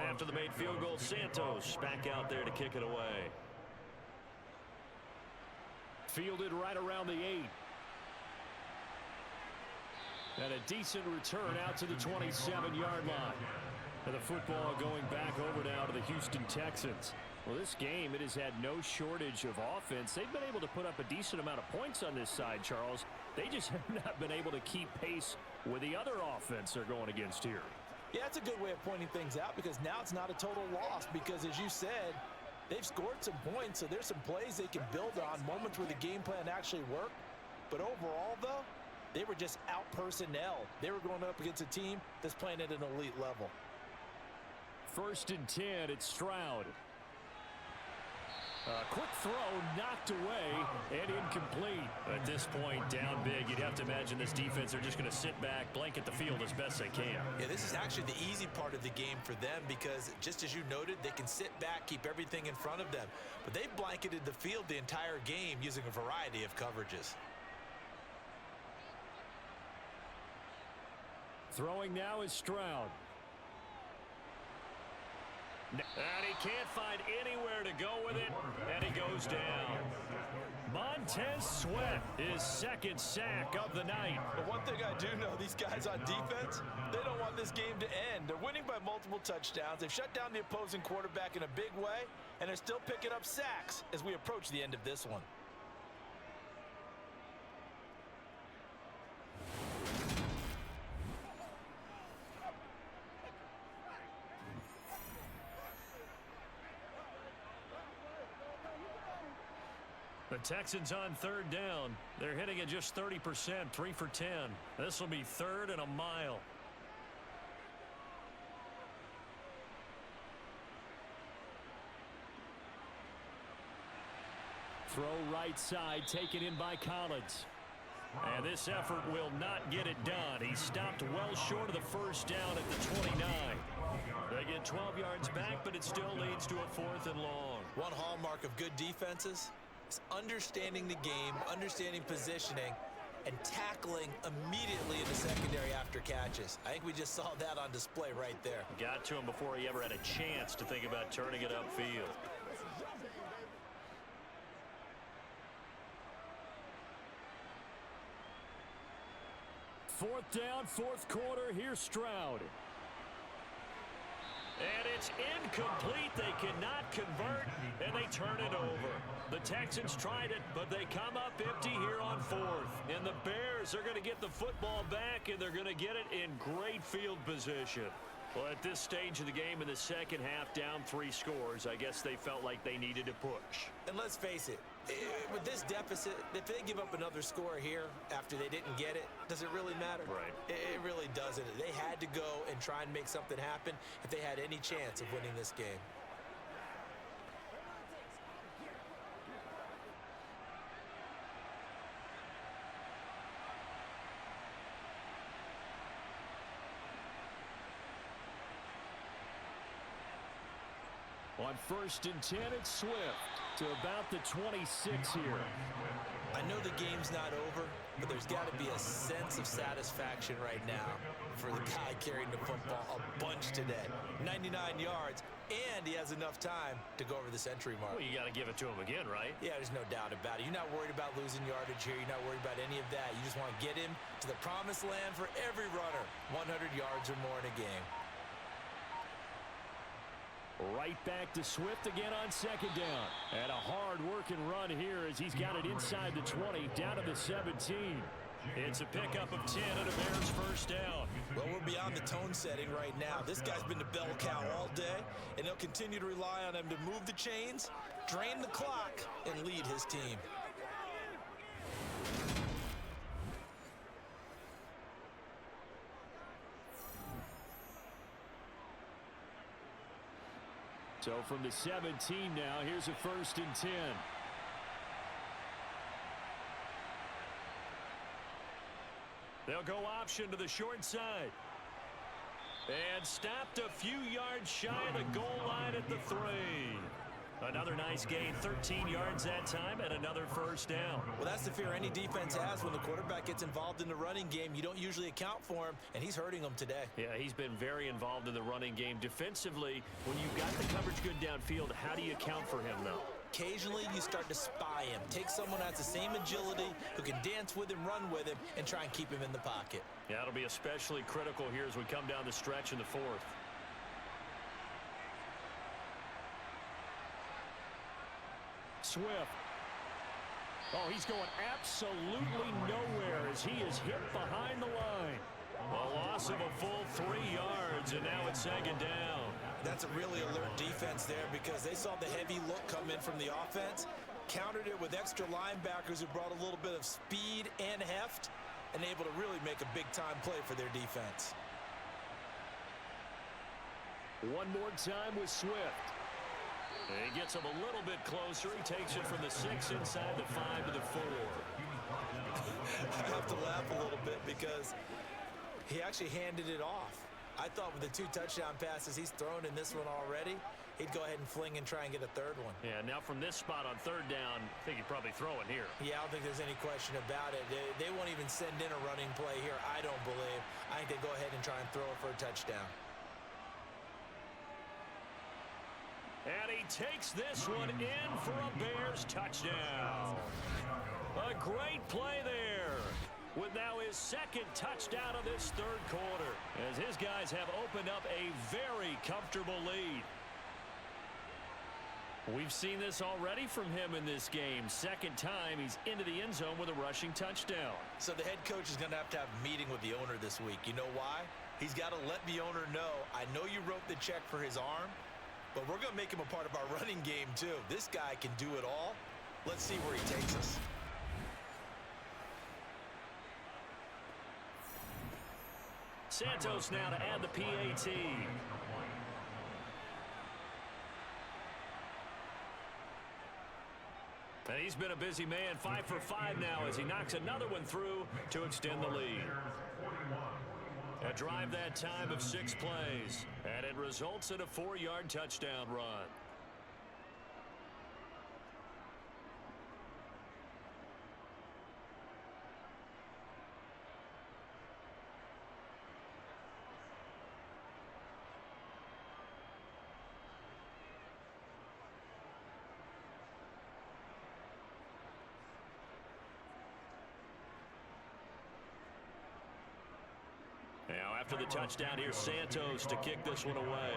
After the made field goal, Santos back out there to kick it away. Fielded right around the 8. And a decent return out to the 27-yard line. And the football going back over now to the Houston Texans. Well, this game, it has had no shortage of offense. They've been able to put up a decent amount of points on this side, Charles. They just have not been able to keep pace with the other offense they're going against here. Yeah, that's a good way of pointing things out because now it's not a total loss because, as you said, they've scored some points, so there's some plays they can build on, moments where the game plan actually worked. But overall, though, they were just out-personnel. They were going up against a team that's playing at an elite level. 1st and 10, it's Stroud. Quick throw, knocked away, and incomplete. At this point, down big, you'd have to imagine this defense, they're just going to sit back, blanket the field as best they can. Yeah, this is actually the easy part of the game for them because, just as you noted, they can sit back, keep everything in front of them. But they've blanketed the field the entire game using a variety of coverages. Throwing now is Stroud. And he can't find anywhere to go with it, and he goes down. Montez Sweat, his 2nd sack of the night. But one thing I do know, these guys on defense, they don't want this game to end. They're winning by multiple touchdowns. They've shut down the opposing quarterback in a big way, and they're still picking up sacks as we approach the end of this one. The Texans on 3rd down. They're hitting at just 30%, 3 for 10. This will be 3rd and a mile. Throw right side, taken in by Collins. And this effort will not get it done. He stopped well short of the 1st down at the 29. They get 12 yards back, but it still leads to a 4th and long. One hallmark of good defenses is understanding the game, understanding positioning, and tackling immediately in the secondary after catches. I think we just saw that on display right there. Got to him before he ever had a chance to think about turning it upfield. Fourth down, 4th quarter. Here's Stroud. And it's incomplete. They cannot convert, and they turn it over. The Texans tried it, but they come up empty here on 4th. And the Bears are going to get the football back, and they're going to get it in great field position. Well, at this stage of the game in the second half, down 3 scores, I guess they felt like they needed to push. And let's face it, with this deficit, if they give up another score here after they didn't get it, does it really matter? Right. It really doesn't. They had to go and try and make something happen if they had any chance of winning this game. On 1st and 10, it's Swift to about the 26 here. I know the game's not over, but there's got to be a sense of satisfaction right now for the guy carrying the football a bunch today. 99 yards, and he has enough time to go over the century mark. Well, you got to give it to him again, right? Yeah, there's no doubt about it. You're not worried about losing yardage here. You're not worried about any of that. You just want to get him to the promised land for every runner. 100 yards or more in a game. Right back to Swift again on 2nd down. And a hard-working run here as he's got it inside the 20, down to the 17. It's a pickup of 10 and a Bears 1st down. Well, we're beyond the tone setting right now. This guy's been the bell cow all day, and they'll continue to rely on him to move the chains, drain the clock, and lead his team. So from the 17 now, here's a 1st and 10. They'll go option to the short side. And stopped a few yards shy of the goal line at the 3. Another nice gain, 13 yards that time, and another 1st down. Well, that's the fear any defense has when the quarterback gets involved in the running game. You don't usually account for him, and he's hurting them today. Yeah, he's been very involved in the running game. Defensively, when you've got the coverage good downfield, how do you account for him, though? Occasionally, you start to spy him. Take someone who has the same agility, who can dance with him, run with him, and try and keep him in the pocket. Yeah, it'll be especially critical here as we come down the stretch in the 4th. Swift. Oh, he's going absolutely nowhere as he is hit behind the line. A loss of a full 3 yards, and now it's 2nd down. That's a really alert defense there because they saw the heavy look come in from the offense, countered it with extra linebackers who brought a little bit of speed and heft, and able to really make a big-time play for their defense. One more time with Swift. And he gets him a little bit closer. He takes it from the 6 inside the 5 to the 4. I have to laugh a little bit because he actually handed it off. I thought with the 2 touchdown passes he's thrown in this one already, he'd go ahead and fling and try and get a 3rd one. Yeah, now from this spot on 3rd down, I think he'd probably throw it here. Yeah, I don't think there's any question about it. They won't even send in a running play here, I don't believe. I think they go ahead and try and throw it for a touchdown. And he takes this one in for a Bears touchdown. A great play there, with now his 2nd touchdown of this 3rd quarter, as his guys have opened up a very comfortable lead. We've seen this already from him in this game. 2nd time he's into the end zone with a rushing touchdown. So the head coach is going to have a meeting with the owner this week. You know why? He's got to let the owner know, I know you wrote the check for his arm, but we're going to make him a part of our running game too. This guy can do it all. Let's see where he takes us. Santos now to add the PAT. And he's been a busy man, 5 for 5 now as he knocks another one through to extend the lead. A drive that time of 6 plays, and it results in a 4-yard touchdown run. Now, after the touchdown, here's Santos to kick this one away.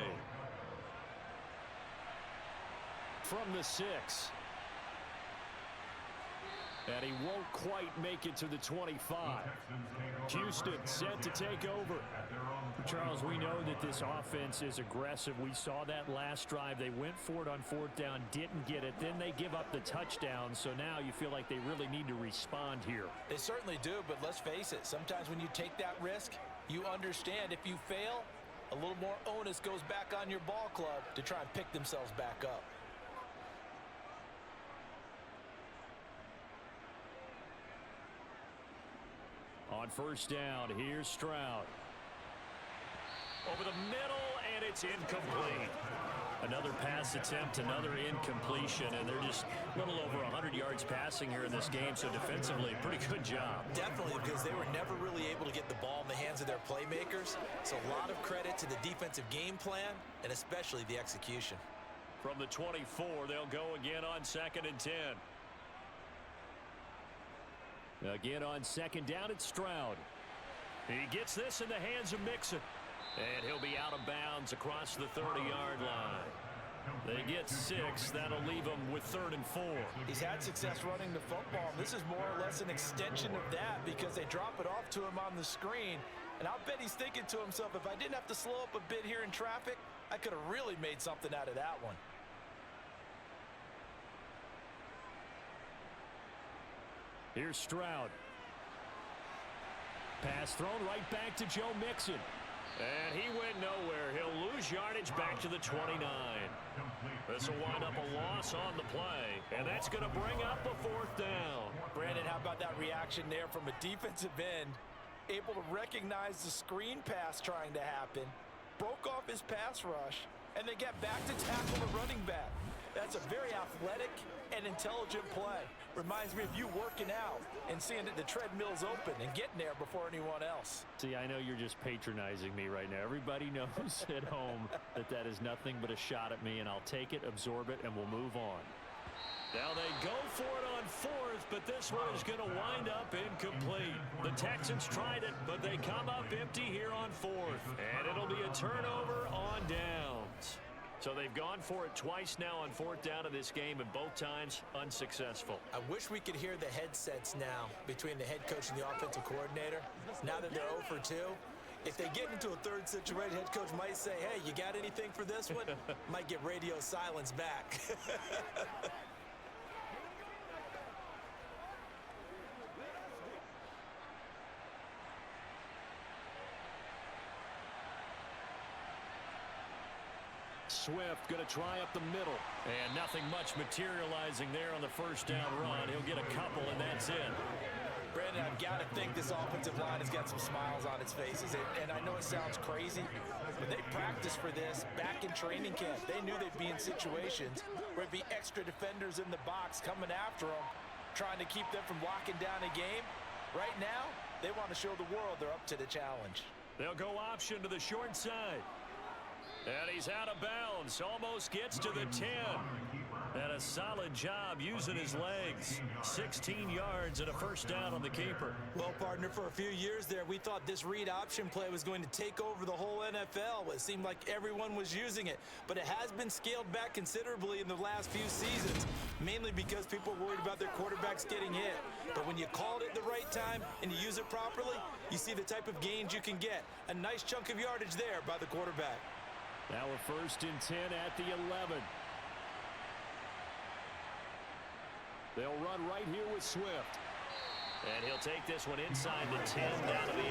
From the 6. And he won't quite make it to the 25. Houston set to take over. Charles, we know that this offense is aggressive. We saw that last drive. They went for it on 4th down, didn't get it. Then they give up the touchdown. So now you feel like they really need to respond here. They certainly do, but let's face it. Sometimes when you take that risk, you understand if you fail, a little more onus goes back on your ball club to try and pick themselves back up. On 1st down, here's Stroud. Over the middle, and it's incomplete. Another pass attempt, another incompletion, and they're just a little over 100 yards passing here in this game, so defensively, pretty good job. Definitely, because they were never really able to get the ball in the hands of their playmakers, so a lot of credit to the defensive game plan, and especially the execution. From the 24, they'll go again on 2nd and 10. Again on 2nd down, it's Stroud. He gets this in the hands of Mixon. And he'll be out of bounds across the 30-yard line. They get 6. That'll leave him with 3rd and 4. He's had success running the football. This is more or less an extension of that because they drop it off to him on the screen. And I'll bet he's thinking to himself, if I didn't have to slow up a bit here in traffic, I could have really made something out of that one. Here's Stroud. Pass thrown right back to Joe Mixon. And he went nowhere. He'll lose yardage back to the 29. This will wind up a loss on the play, and that's going to bring up a 4th down. Brandon, how about that reaction there from a defensive end? Able to recognize the screen pass trying to happen, broke off his pass rush, and then get back to tackle the running back. That's a very athletic and intelligent play. Reminds me of you working out and seeing that the treadmill's open and getting there before anyone else. See, I know you're just patronizing me right now. Everybody knows at home that that is nothing but a shot at me, and I'll take it, absorb it, and we'll move on. Now they go for it on 4th, but this one is going to wind up incomplete. The Texans tried it, but they come up empty here on 4th, and it'll be a turnover on downs. So they've gone for it twice now on 4th down in this game, and both times unsuccessful. I wish we could hear the headsets now between the head coach and the offensive coordinator. Now that they're 0 for 2, if they get into a third situation, head coach might say, hey, you got anything for this one? Might get radio silence back. Swift going to try up the middle. And nothing much materializing there on the 1st down run. He'll get a couple, and that's it. Brandon, I've got to think this offensive line has got some smiles on its faces. And I know it sounds crazy, but they practiced for this back in training camp. They knew they'd be in situations where it'd be extra defenders in the box coming after them, trying to keep them from locking down a game. Right now, they want to show the world they're up to the challenge. They'll go option to the short side. And he's out of bounds. Almost gets to the 10. And a solid job using his legs. 16 yards and a 1st down on the keeper. Well, partner, for a few years there, we thought this read option play was going to take over the whole NFL. It seemed like everyone was using it. But it has been scaled back considerably in the last few seasons, mainly because people are worried about their quarterbacks getting hit. But when you call it at the right time and you use it properly, you see the type of gains you can get. A nice chunk of yardage there by the quarterback. Now a 1st and 10 at the 11. They'll run right here with Swift. And he'll take this one inside the 10 down to the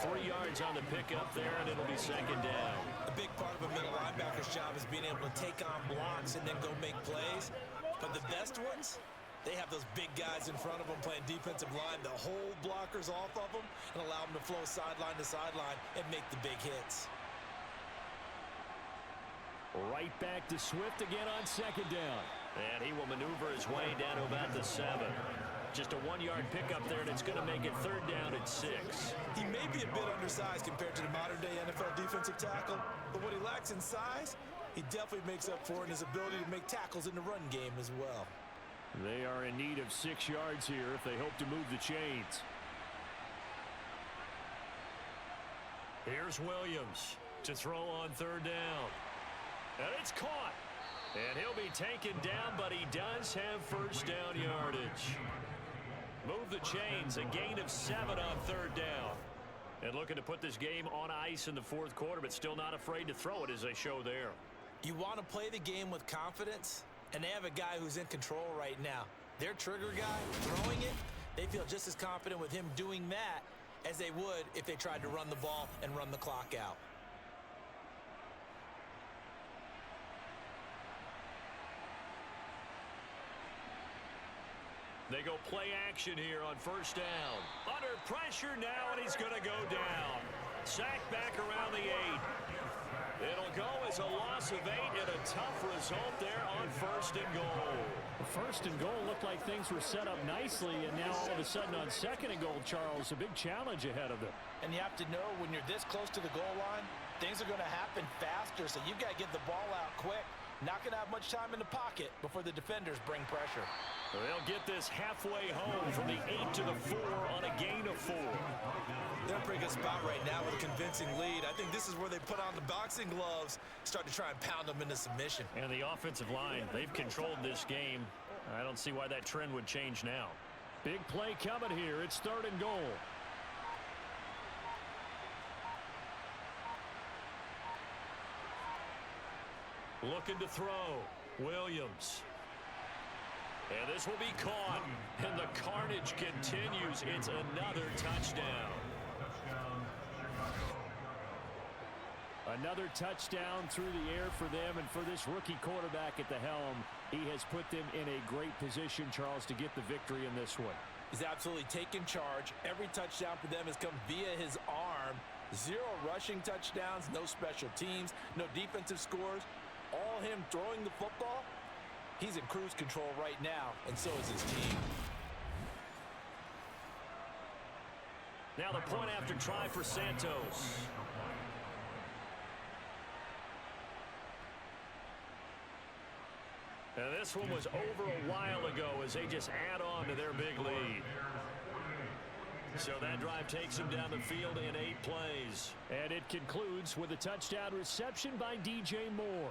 8. 3 yards on the pickup there, and it'll be 2nd down. A big part of a middle linebacker's job is being able to take on blocks and then go make plays. But the best ones, they have those big guys in front of them playing defensive line. They'll hold blockers off of them and allow them to flow sideline to sideline and make the big hits. Right back to Swift again on 2nd down. And he will maneuver his way down to about the 7. Just a 1-yard pickup there, and it's going to make it 3rd down at 6. He may be a bit undersized compared to the modern-day NFL defensive tackle, but what he lacks in size, he definitely makes up for in his ability to make tackles in the run game as well. They are in need of 6 yards here if they hope to move the chains. Here's Williams to throw on 3rd down. And it's caught. And he'll be taken down, but he does have 1st down yardage. Move the chains, a gain of 7 on 3rd down. And looking to put this game on ice in the 4th quarter, but still not afraid to throw it as they show there. You want to play the game with confidence, and they have a guy who's in control right now. Their trigger guy, throwing it, they feel just as confident with him doing that as they would if they tried to run the ball and run the clock out. They go play action here on 1st down. Under pressure now, and he's going to go down. Sacked back around the 8. It'll go as a loss of 8 and a tough result there on 1st and goal. 1st and goal looked like things were set up nicely, and now all of a sudden on 2nd and goal, Charles, a big challenge ahead of them. And you have to know when you're this close to the goal line, things are going to happen faster, so you've got to get the ball out quick. Not going to have much time in the pocket before the defenders bring pressure. They'll get this halfway home from the 8 to the 4 on a gain of 4. They're in a pretty good spot right now with a convincing lead. I think this is where they put on the boxing gloves, start to try and pound them into submission. And the offensive line, they've controlled this game. I don't see why that trend would change now. Big play coming here. It's 3rd and goal. Looking to throw. Williams. And this will be caught. And the carnage continues. It's another touchdown. Another touchdown through the air for them, and for this rookie quarterback at the helm, he has put them in a great position, Charles, to get the victory in this one. He's absolutely taken charge. Every touchdown for them has come via his arm. 0 rushing touchdowns, no special teams, no defensive scores. All him throwing the football. He's in cruise control right now, and so is his team. Now the point after try for Santos. And this one was over a while ago as they just add on to their big lead. So that drive takes them down the field in 8 plays. And it concludes with a touchdown reception by DJ Moore.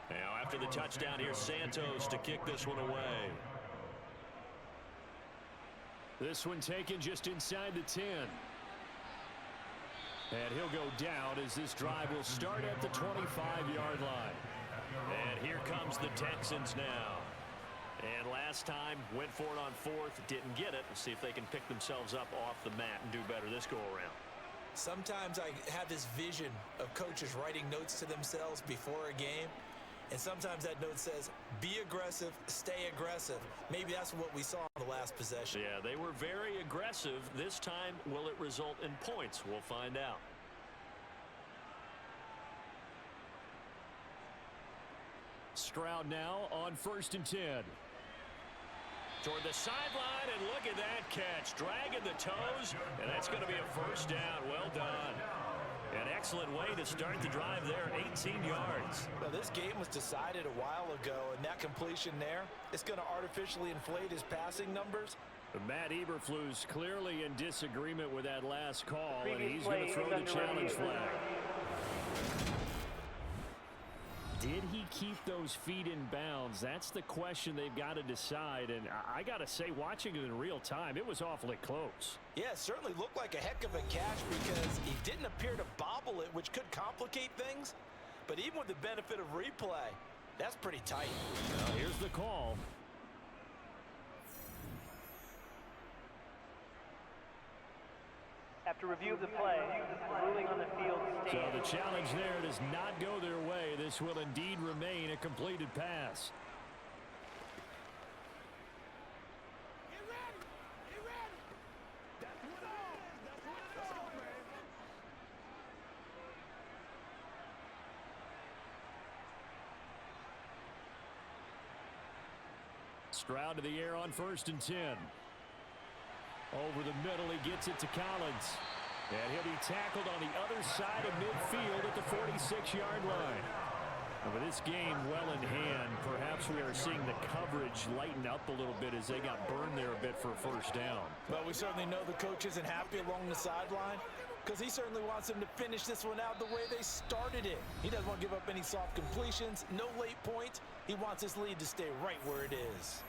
Now after the touchdown, here's Santos to kick this one away. This one taken just inside the 10. And he'll go down as this drive will start at the 25-yard line. And here comes the Texans now. And last time, went for it on 4th, didn't get it. Let's see if they can pick themselves up off the mat and do better this go-around. Sometimes I have this vision of coaches writing notes to themselves before a game. And sometimes that note says, be aggressive, stay aggressive. Maybe that's what we saw in the last possession. Yeah, they were very aggressive. This time, will it result in points? We'll find out. Stroud now on 1st and 10. Toward the sideline, and look at that catch. Dragging the toes, and that's going to be a first down. Well done. An excellent way to start the drive there, 18 yards. Now, this game was decided a while ago, and that completion there is going to artificially inflate his passing numbers. Matt Eberflus clearly in disagreement with that last call, and he's going to throw the challenge flag. Did he keep those feet in bounds? That's the question they've got to decide. And I got to say, watching it in real time, it was awfully close. Yeah, it certainly looked like a heck of a catch because he didn't appear to bobble it, which could complicate things. But even with the benefit of replay, that's pretty tight. Now, here's the call. After review of the play, the ruling on the field stands. So the challenge there does not go their way. This will indeed remain a completed pass. Get ready! Get ready! That's what That's all, man. Stroud to the air on 1st and 10. Over the middle, he gets it to Collins. And he'll be tackled on the other side of midfield at the 46-yard line. And with this game well in hand, perhaps we are seeing the coverage lighten up a little bit as they got burned there a bit for a first down. But we certainly know the coach isn't happy along the sideline because he certainly wants them to finish this one out the way they started it. He doesn't want to give up any soft completions, no late points. He wants his lead to stay right where it is.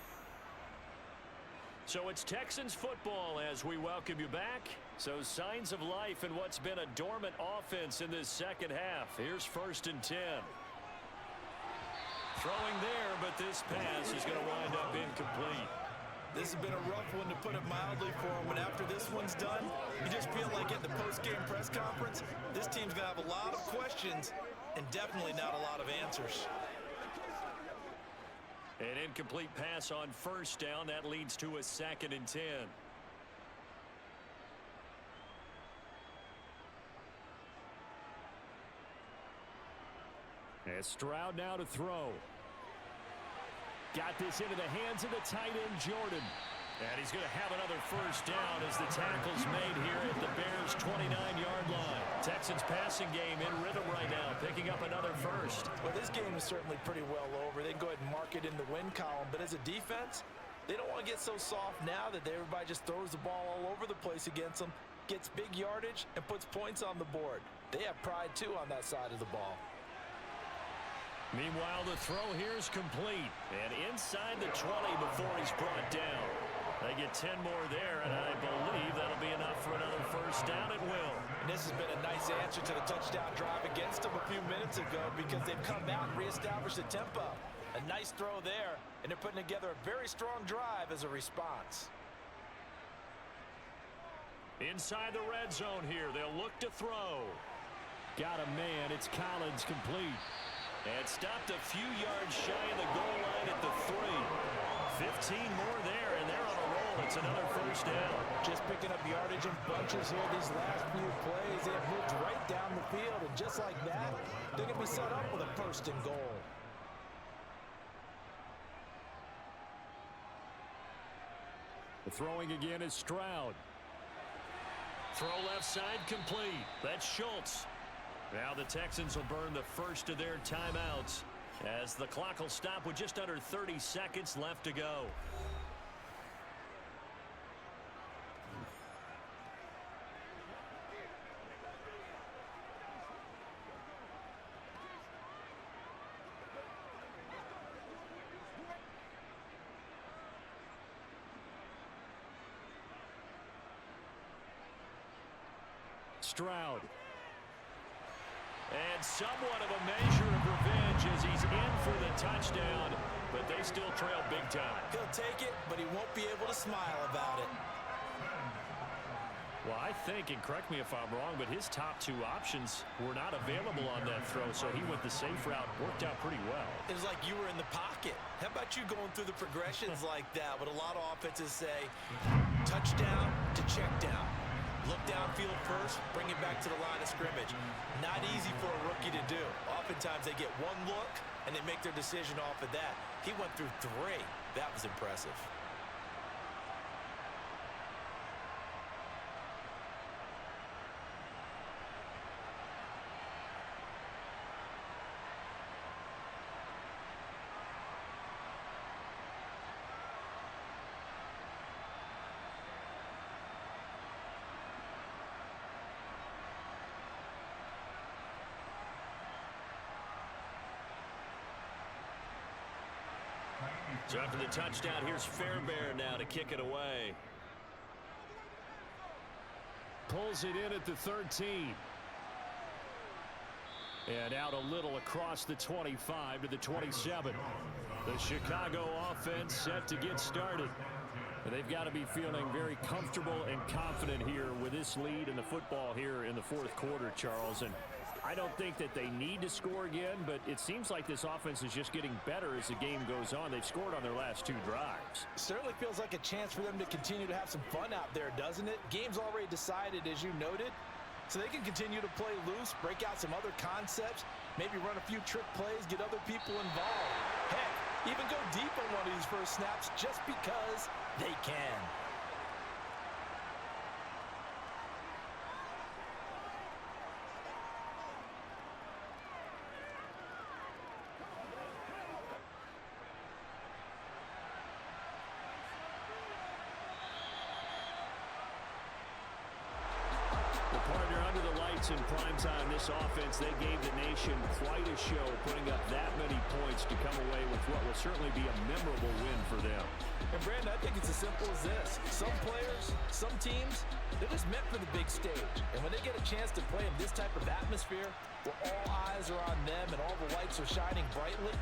So it's Texans football as we welcome you back. So signs of life in what's been a dormant offense in this second half. Here's 1st and 10. Throwing there, but this pass is going to wind up incomplete. This has been a rough one, to put it mildly, for him. But after this one's done, you just feel like at the post-game press conference, this team's going to have a lot of questions and definitely not a lot of answers. An incomplete pass on 1st down. That leads to a 2nd and 10. And Stroud now to throw. Got this into the hands of the tight end, Jordan. And he's going to have another first down as the tackle's made here at the Bears' 29-yard line. Texans passing game in rhythm right now, picking up another first. Well, this game is certainly pretty well over. They can go ahead and mark it in the win column. But as a defense, they don't want to get so soft now that everybody just throws the ball all over the place against them, gets big yardage, and puts points on the board. They have pride, too, on that side of the ball. Meanwhile, the throw here is complete. And inside the 20 before he's brought down. They get 10 more there, and I believe that'll be enough for another first down. It will. And this has been a nice answer to the touchdown drive against them a few minutes ago because they've come out and reestablished the tempo. A nice throw there, and they're putting together a very strong drive as a response. Inside the red zone here, they'll look to throw. Got a man. It's Collins complete. And stopped a few yards shy of the goal line at the 3. 15 more there, and they're on a roll. It's another first down. Just picking up yardage in bunches here these last few plays. They have moved right down the field, and just like that, they're going to be set up with a first and goal. The throwing again is Stroud. Throw left side complete. That's Schultz. Now the Texans will burn the first of their timeouts as the clock will stop with just under 30 seconds left to go. Stroud. And somewhat of a measure of revenge as he's in for the touchdown, but they still trail big time. He'll take it, but he won't be able to smile about it. Well, I think, and correct me if I'm wrong, but his top two options were not available on that throw, so he went the safe route. Worked out pretty well. It was like you were in the pocket. How about you going through the progressions like that? What a lot of offenses say, touchdown to check down. Look downfield first, bring it back to the line of scrimmage. Not easy for a rookie to do. Oftentimes they get one look and they make their decision off of that. He went through 3. That was impressive. So after the touchdown, here's Fairbairn now to kick it away. Pulls it in at the 13. And out a little across the 25 to the 27. The Chicago offense set to get started. And they've got to be feeling very comfortable and confident here with this lead in the football here in the fourth quarter, Charles. And I don't think that they need to score again, but it seems like this offense is just getting better as the game goes on. They've scored on their last 2 drives. Certainly feels like a chance for them to continue to have some fun out there, doesn't it? Game's already decided, as you noted, so they can continue to play loose, break out some other concepts, maybe run a few trick plays, get other people involved. Heck, even go deep on one of these first snaps just because they can. In primetime, this offense, they gave the nation quite a show, putting up that many points to come away with what will certainly be a memorable win for them. And Brandon, I think it's as simple as this. Some players, some teams, they're just meant for the big stage. And when they get a chance to play in this type of atmosphere, where all eyes are on them and all the lights are shining brightly,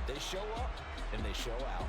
they show up and they show out.